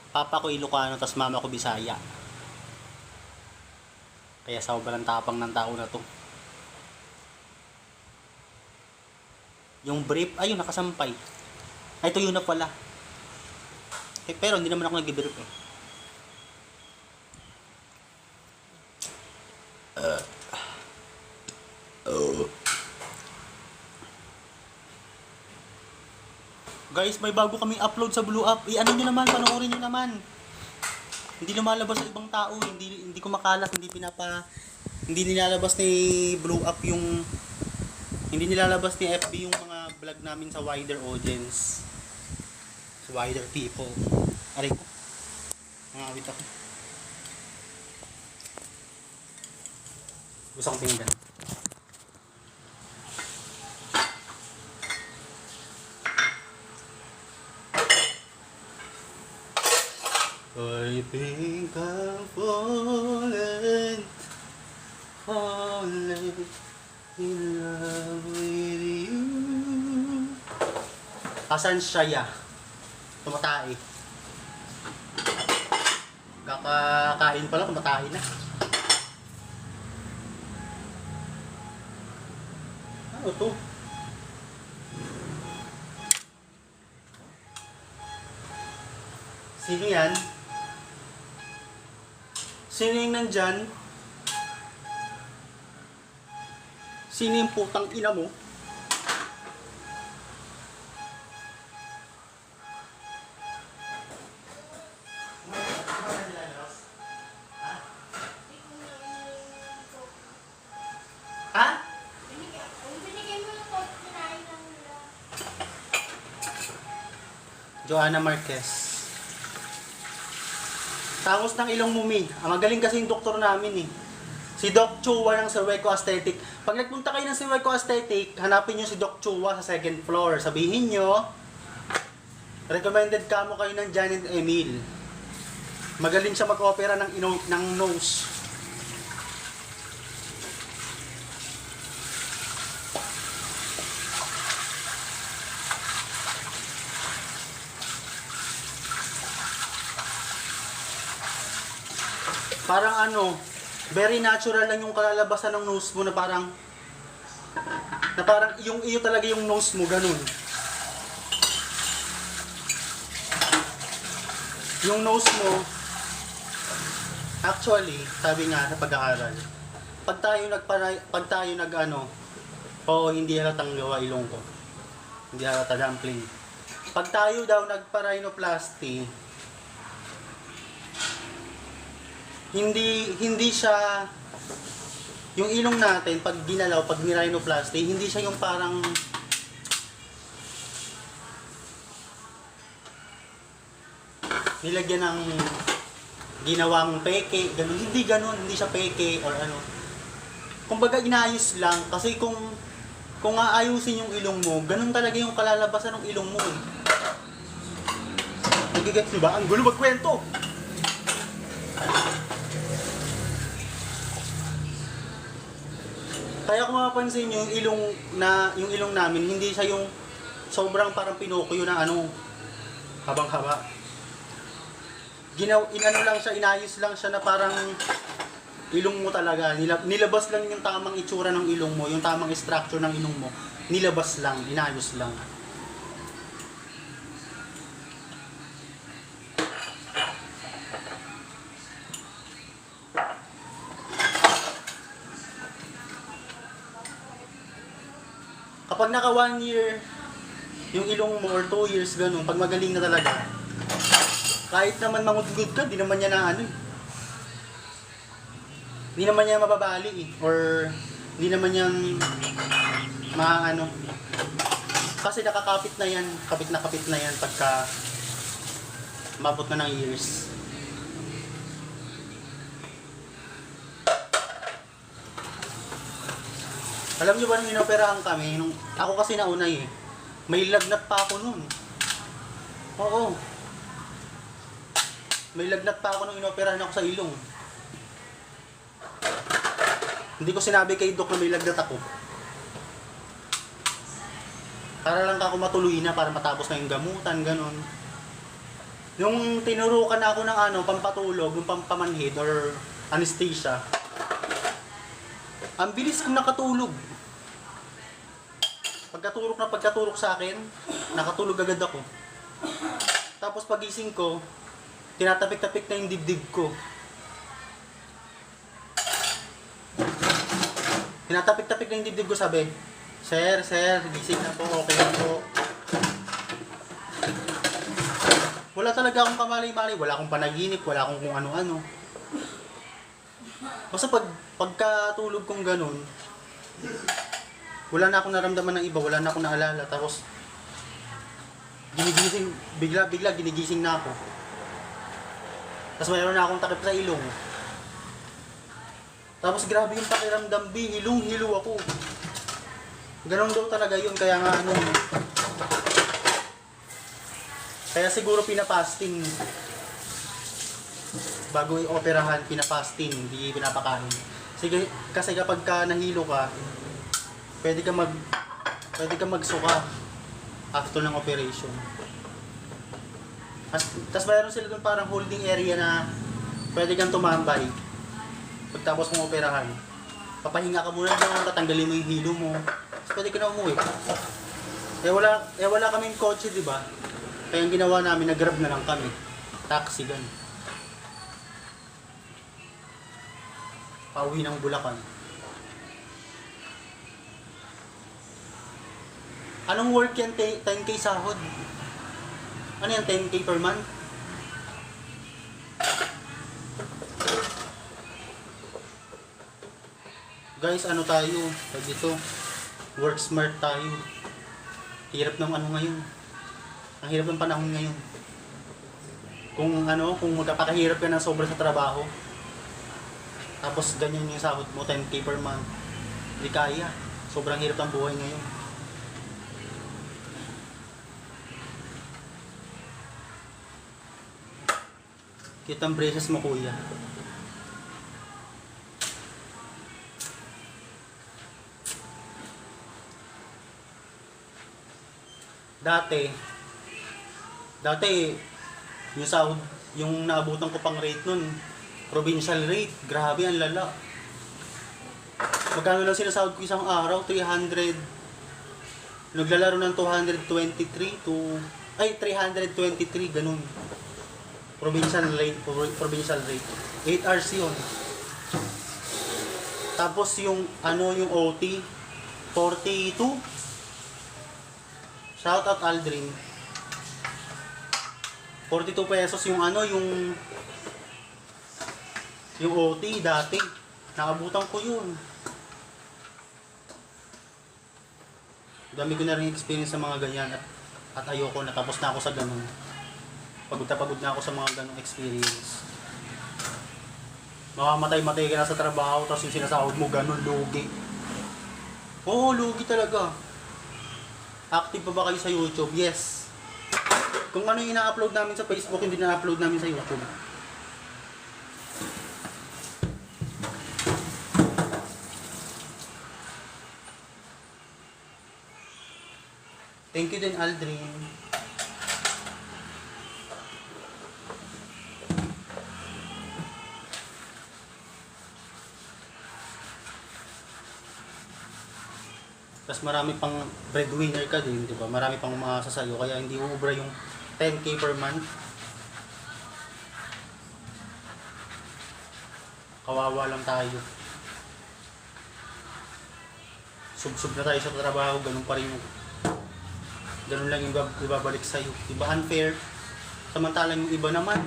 Papa ko Ilocano, tas mama ko Bisaya. Kaya sobrang tapang ng tao na to. Yung brief, ayun, nakasampay. Ay, ito yun na pala. Eh, pero hindi naman ako nag-brief eh. Guys, may bago kaming upload sa Blue Up. I-ano nyo naman, panoorin nyo naman. Hindi lumalabas sa ibang tao, hindi kumakalat, hindi nilalabas ni Blue Up yung hindi nilalabas ni FB yung mga vlog namin sa wider audience. Sa wider people. Aray ko. Nangawit ako. Gusto kong tingnan. I think I'm falling in love with you. Asan siya? Tumatay. Kakakain pala, tumatay na. Ano to? Sino yan? Sino yung nandyan? Sino yung putang ina mo? Ha? Binigay mo yung coke, kinain lang nila. Joanna Marquez. Tangos ng ilong mumi. Ang magaling kasi yung doktor namin eh. Si Doc Chua ng Cerveco Aesthetic. Pag nagpunta kayo ng Cerveco Aesthetic, hanapin nyo si Doc Chua sa second floor. Sabihin nyo, recommended kamo kayo ng Janet Emil. Magaling siya mag-opera ng nose. Parang ano, very natural lang yung kalalabasan ng nose mo na parang yung iyo talaga yung nose mo, ganun. Yung nose mo, actually, sabi nga sa pag-aaral, pag tayo nag ano, hindi halatang gawa ilong ko. Hindi halata dumpling. Pag tayo daw nagpa-rhinoplasty, hindi siya yung ilong natin pag ginalaw, pag ni-rhinoplasty, hindi siya yung parang nilagyan ng ginawang peke, ganun. Hindi ganun, hindi siya peke or ano. Kumbaga inayos lang kasi kung aayusin yung ilong mo, ganun talaga yung kalalabasan ng ilong mo eh. Nagigets niyo ba? Ang gulo magkwento! Kaya kung mapapansin nyo, yung ilong namin, hindi siya yung sobrang parang Pinocchio na ano, habang-haba. Inano lang siya, inayos lang siya na parang ilong mo talaga. Nilabas lang yung tamang itsura ng ilong mo, yung tamang structure ng ilong mo. Nilabas lang, inayos lang. Kapag naka 1 year yung ilong mo or 2 years ganun, pag magaling na talaga, kahit naman mangudgud ka, di naman niya na ano eh. Di naman niya mababali eh. Or di naman niyang maano. Kasi nakakapit na yan, kapit na yan pagka mabot na ng years. Alam niyo ba nung inoperahan kami, ako kasi nauna eh, may lagnat pa ako nun. Oo. May lagnat pa ako nung inoperahan ako sa ilong. Hindi ko sinabi kay Doc na may lagnat ako. Para lang ako matuloy na, para matapos na yung gamutan, ganon. Yung tinurukan ako ng ano, pampatulog, yung pampamanhid or anesthesia, ang bilis kong nakatulog. Pagkaturok sa akin, nakatulog agad ako. Tapos pagising ko, tinatapik-tapik na yung dibdib ko. Tinatapik-tapik na yung dibdib ko, sabi, Sir, gising na po, okay na po. Wala talaga akong kamali-mali, wala akong panaginip, wala akong kung ano-ano. Basta pagkatulog kong ganun, wala na akong naramdaman ng iba, wala na akong naalala. Tapos, ginigising, bigla ginigising na ako. Tapos mayroon na akong takip sa ilong. Tapos grabe yung pakiramdam, hilong-hilo ako. Ganon daw talaga yun, kaya nga ano. Kaya siguro pinapasting. Bago i-operahan, pinapasting, hindi pinapakain. Sige, kasi kapag ka nahilo ka, pwede ka magsuka after ng operation. Tapos mayroon sila doon parang holding area na pwede kang tumambay. Pagtapos mong operahan, papahinga ka muna doon, tatanggalin mo yung hilo mo. Tapos pwede ka na umuwi. Wala kaming kotse, di ba? Kaya ang ginawa namin, nag-grab na lang kami. Taxi, gan. Pauwi ng Bulacan. Anong work yan? 10K sahod? Ano yan? 10K per month? Guys, ano tayo? Pag ito, work smart tayo. Hirap ng ano ngayon. Ang hirap ng panahon ngayon. Kung magkapakahirap ka na sobra sa trabaho, tapos ganyan yung sahod mo, 10K per month, hindi kaya. Sobrang hirap ng buhay ngayon. Kitang braces mo, kuya. Dati, yung sahod, yung naabutan ko pang rate nun, provincial rate, grabe, ang lala. Magkano lang sinasahod ko isang araw? 300. Naglalaro ng 223 to, 323, ganun. Provincial rate. 8 hours yun. Tapos yung OT, 42. Shout out Aldrin. 42 pesos yung yung OT dati. Nakabutan ko yun. Dami ko na rin experience sa mga ganyan at ayoko na, tapos na ako sa ganun. Pagod na ako sa mga ganung experience. Mamamatay-matay ka na sa trabaho, tapos yung sinasahod mo ganun, lugi. Oo, lugi talaga. Active pa ba kayo sa YouTube? Yes. Kung ano yung ina-upload namin sa Facebook, hindi na-upload namin sa YouTube. Thank you din, Aldrin. Tapos marami pang breadwinner ka din, di ba? Marami pang umasa sa'yo, kaya hindi uubra yung 10K per month. Kawawa lang tayo. Sub-sub na tayo sa trabaho, ganun pa rin yung ganun lang yung ibabalik sa'yo. Diba unfair? Samantalang yung iba naman,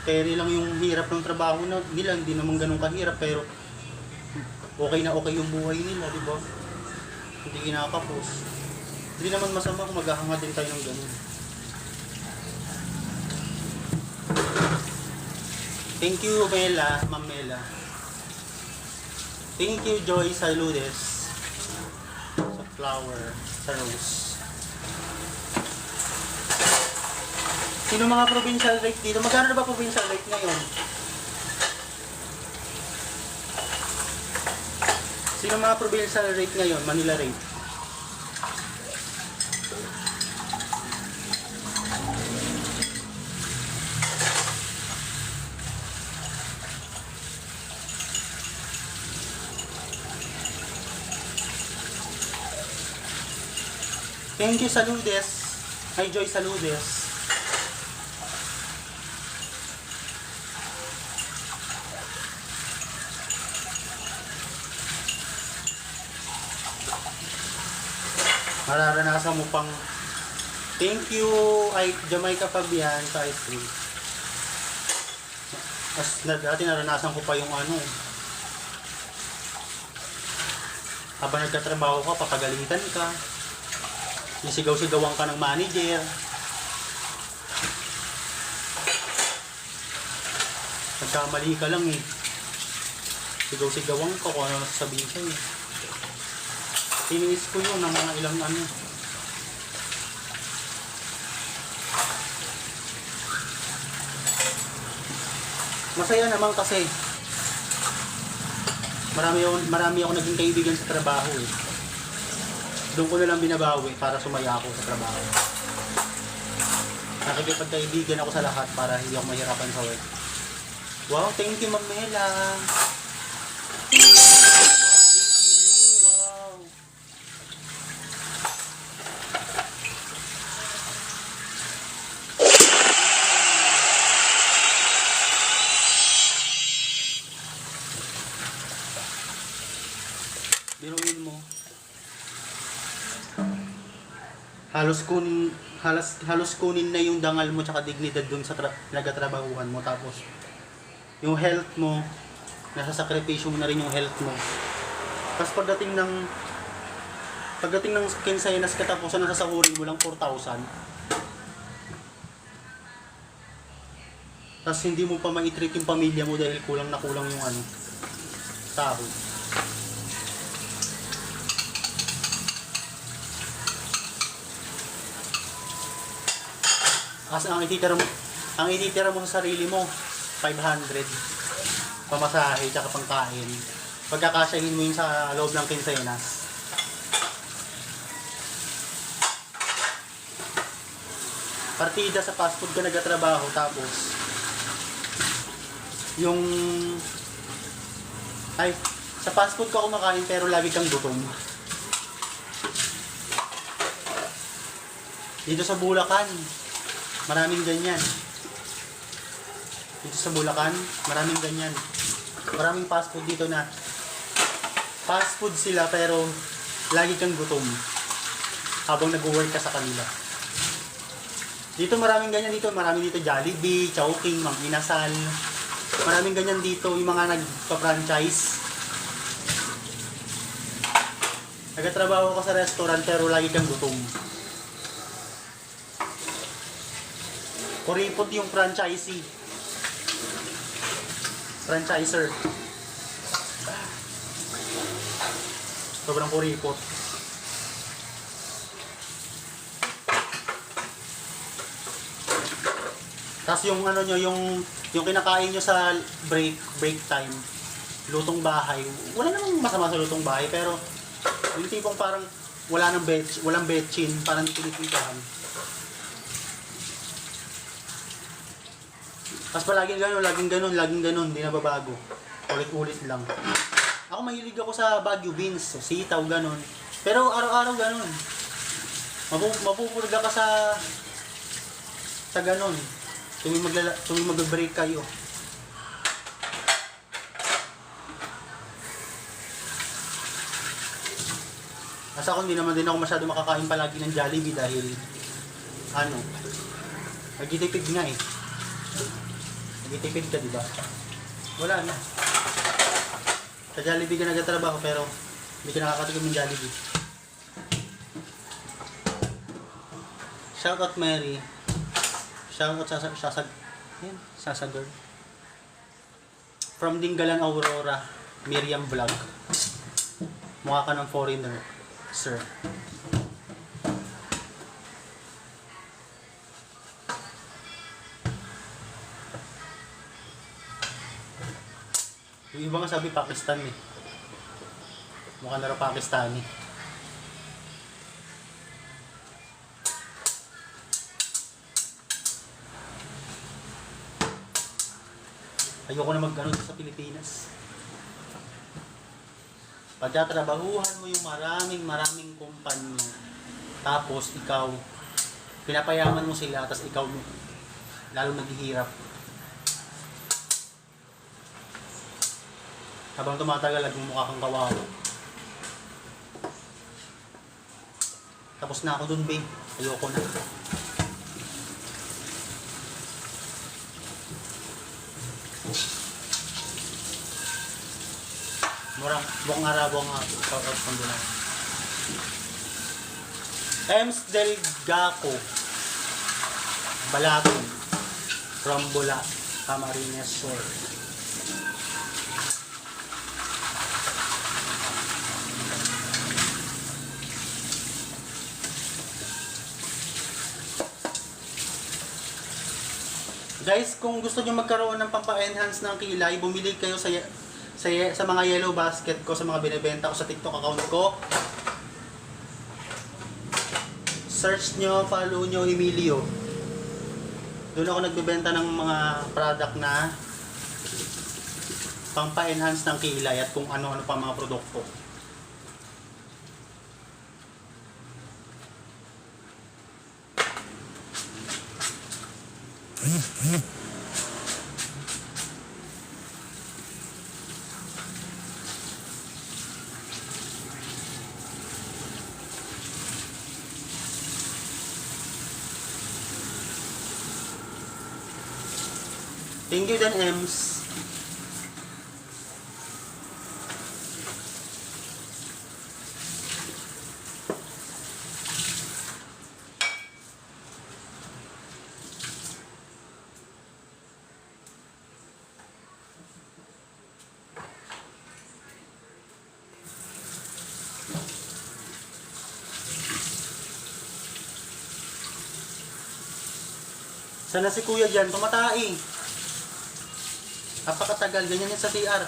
carry lang yung hirap ng trabaho nila, hindi naman ganun kahirap, pero okay na okay yung buhay nila, di ba? Hindi kinakapos. Hindi naman masama kung maghahanga din tayo ng ganun. Thank you, Mela, Ma'am Mela. Thank you, Joy Saludes. Sa flower, sa rose. Sino mga provincial rate dito? Magkano na ba provincial rate ngayon? Sino mga provincial rate ngayon? Manila rate. Thank you, Saludes. Hi, Joy Saludes. Mararanasan mo pang Thank you, Jamaica Fabian sa ice cream. Dati naranasan ko pa yung ano. Habang nagtatrabaho ka, papagalitan ka. Isigaw-sigawan ka ng manager. Nagkamali ka lang eh. Sigaw-sigawan ka kung ano nasasabihin sa'yo. Tiniis ko yun ng mga ilang ano. Masaya naman kasi marami ako naging kaibigan sa trabaho eh. Doon ko na lang binabawi para sumaya ako sa trabaho. Nakikipagkaibigan ako sa lahat para hindi ako mahirapan sa work. Wow, thank you, Ma'am Mela. Wow, thank you. Wow. Biruin mo. Halos kunin na yung dangal mo tsaka dignidad dun sa nagatrabahuhan mo, tapos yung health mo, nasa sakripisyo mo na rin yung health mo. Tapos pagdating ng kinsenas katapusan, nasasahurin mo lang 4,000. Tapos hindi mo pa ma-treat yung pamilya mo dahil kulang na kulang yung ano, sahod. Kasi ang ititira mo sa sarili mo, 500. Pamasahe, tsaka pangkain. Pagkakasyahin mo yun sa loob ng kinsenas. Partida sa fast food ka nagtatrabaho, tapos sa fast food ka kumakain pero lagi kang gutom. Dito sa Bulacan, maraming ganyan. Dito sa Bulacan, maraming ganyan. Maraming fast food dito na fast food sila pero lagi kang gutom habang nag-work ka sa kanila. Dito maraming ganyan dito. Maraming dito Jollibee, Chowking, Mang Inasal. Maraming ganyan dito yung mga nagpa-franchise. Nagtatrabaho ka sa restaurant pero lagi kang gutom. Kuripot yung franchisee. Franchiser. Sobrang kuripot. Tapos yung ano nyo, yung kinakain nyo sa break time, lutong bahay. Wala namang masama sa lutong bahay, pero yung tipong parang walang betchin, parang pinipitahan. Tapos palaging ganun, hindi nababago. Ulit-ulit lang. Ako mahilig ako sa Baguio beans, sitaw, ganun. Pero araw-araw ganun. Mapupurga ka sa ganun. Tuwing mag-break kayo. Kasi ako hindi naman din ako masyado makakain palagi ng Jollibee dahil nagtitipid nga eh. Nagtitipid ka, diba? Wala na. Sa Jollibee ka nagtatrabaho pero hindi ka nakakatikim ng Jollibee. Shoutout Mary. Shoutout Sasa Girl. From Dingalan, Aurora, Miriam Vlog. Mukha ka ng foreigner, sir. Yung iba nga sabi Pakistan eh. Mukha na raw Pakistani. Ayoko na mag-ano sa Pilipinas. Pagtatrabahuhan mo yung maraming kumpanya, tapos ikaw, pinapayaman mo sila, tapos ikaw lalo naghihirap. Habang tumatagal, nagmumukha kang kawawa. Tapos na ako dun, babe. Ayoko na. Buong Arabo nga. Shoutout kong doon. Ems Del Gaco. Balaton. From Bula. Camarines Sur. Guys, kung gusto nyo magkaroon ng pampa-enhance ng kilay, bumili kayo sa mga yellow basket ko, sa mga binibenta ko sa TikTok account ko. Search nyo, follow nyo Emilio. Doon ako nagbebenta ng mga product na pampa-enhance ng kilay at kung ano-ano pa mga produkto. Thank you Dan Ems. Sana si kuya dyan, tumatai. Napakatagal, ganyan yan sa CR.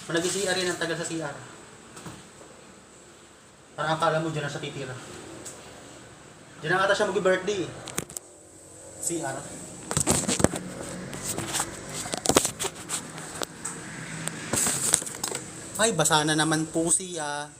Kung nag-CR yan, ang tagal sa CR. Parang akala mo dyan na siya titira. Dyan na ata siya mag-birthday. CR. Ay, basa na naman po siya.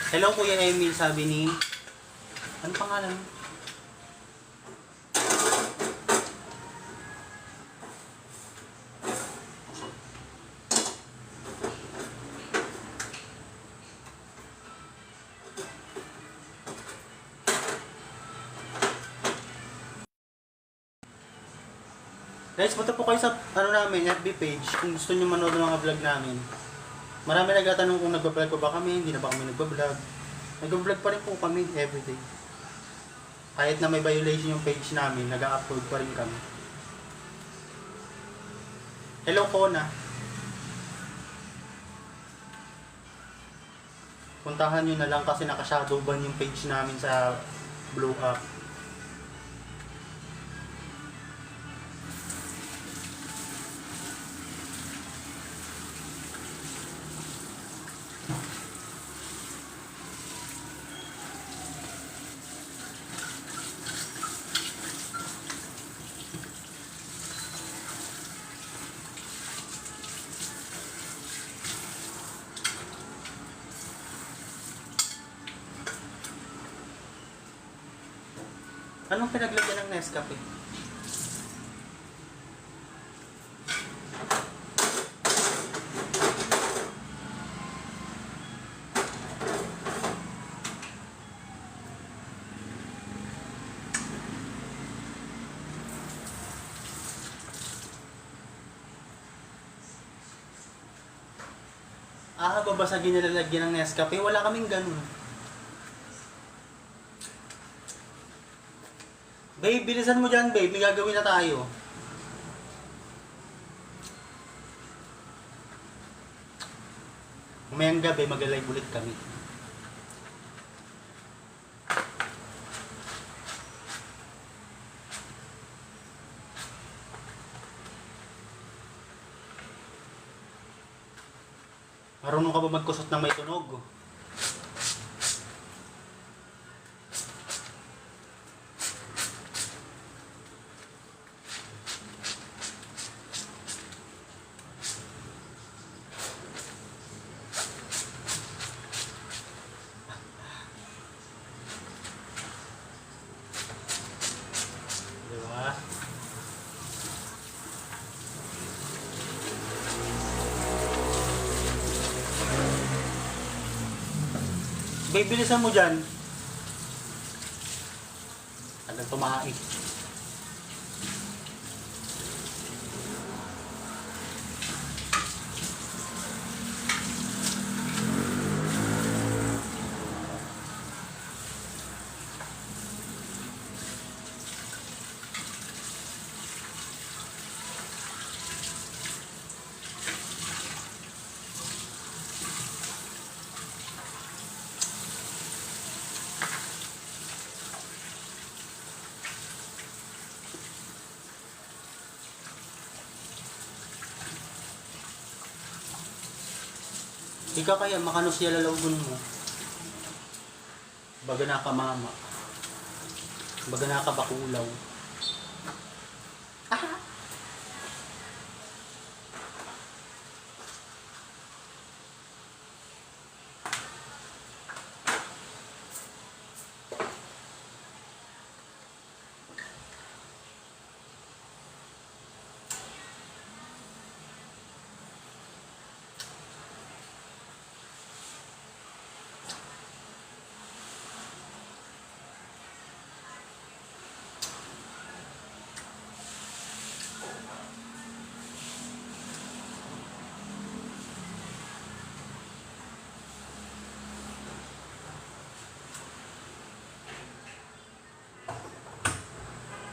Hello Kuya Emil, sabi ni... Ano pangalan? Guys, punta po kayo sa namin, FB page kung gusto niyo manood ng mga vlog namin. Marami nagtatanong kung nagbablog pa ba kami, hindi na ba kami nagbablog. Nagbablog pa rin po kami everyday. Kahit na may violation yung page namin, nag-upload pa rin kami. Hello Kona. Puntahan nyo na lang kasi naka-shadow ban yung page namin sa Blue App. Anong pinaglagyan ng Nescafe? Babasagin na lalagyan ng Nescafe. Wala kaming ganun. Babe, bilisan mo dyan, babe. May gagawin na tayo. Mamayang gabi, mag-live ulit kami. Marunong ka ba magkusot ng may tunog? Diba? Bibilisan mo dyan. Tagal tumahi. Ika kaya makano siya lalawgon mo. Baga nakamama. Baga nakabakulaw.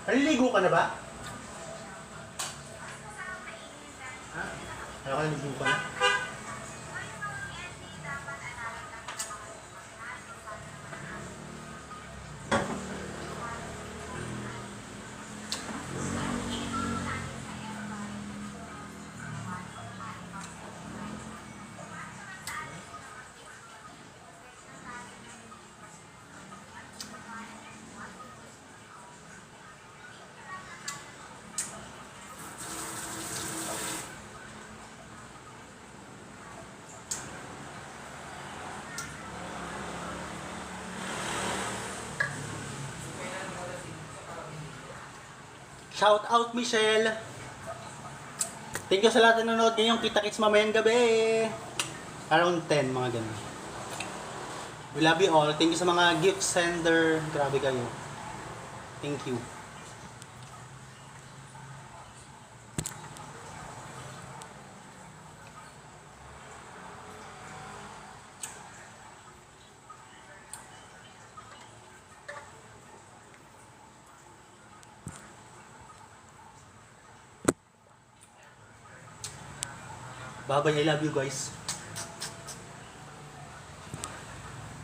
Naliligo ka na ba? Ha? Ayaw ka naliligo ka na? Shout out Michelle. Thank you sa lahat na nanonood ngayong kita-kits mamayang gabi. Around 10 mga ganun. We love you all. Thank you sa mga gift sender. Grabe kayo. Thank you. Bye-bye. I love you guys.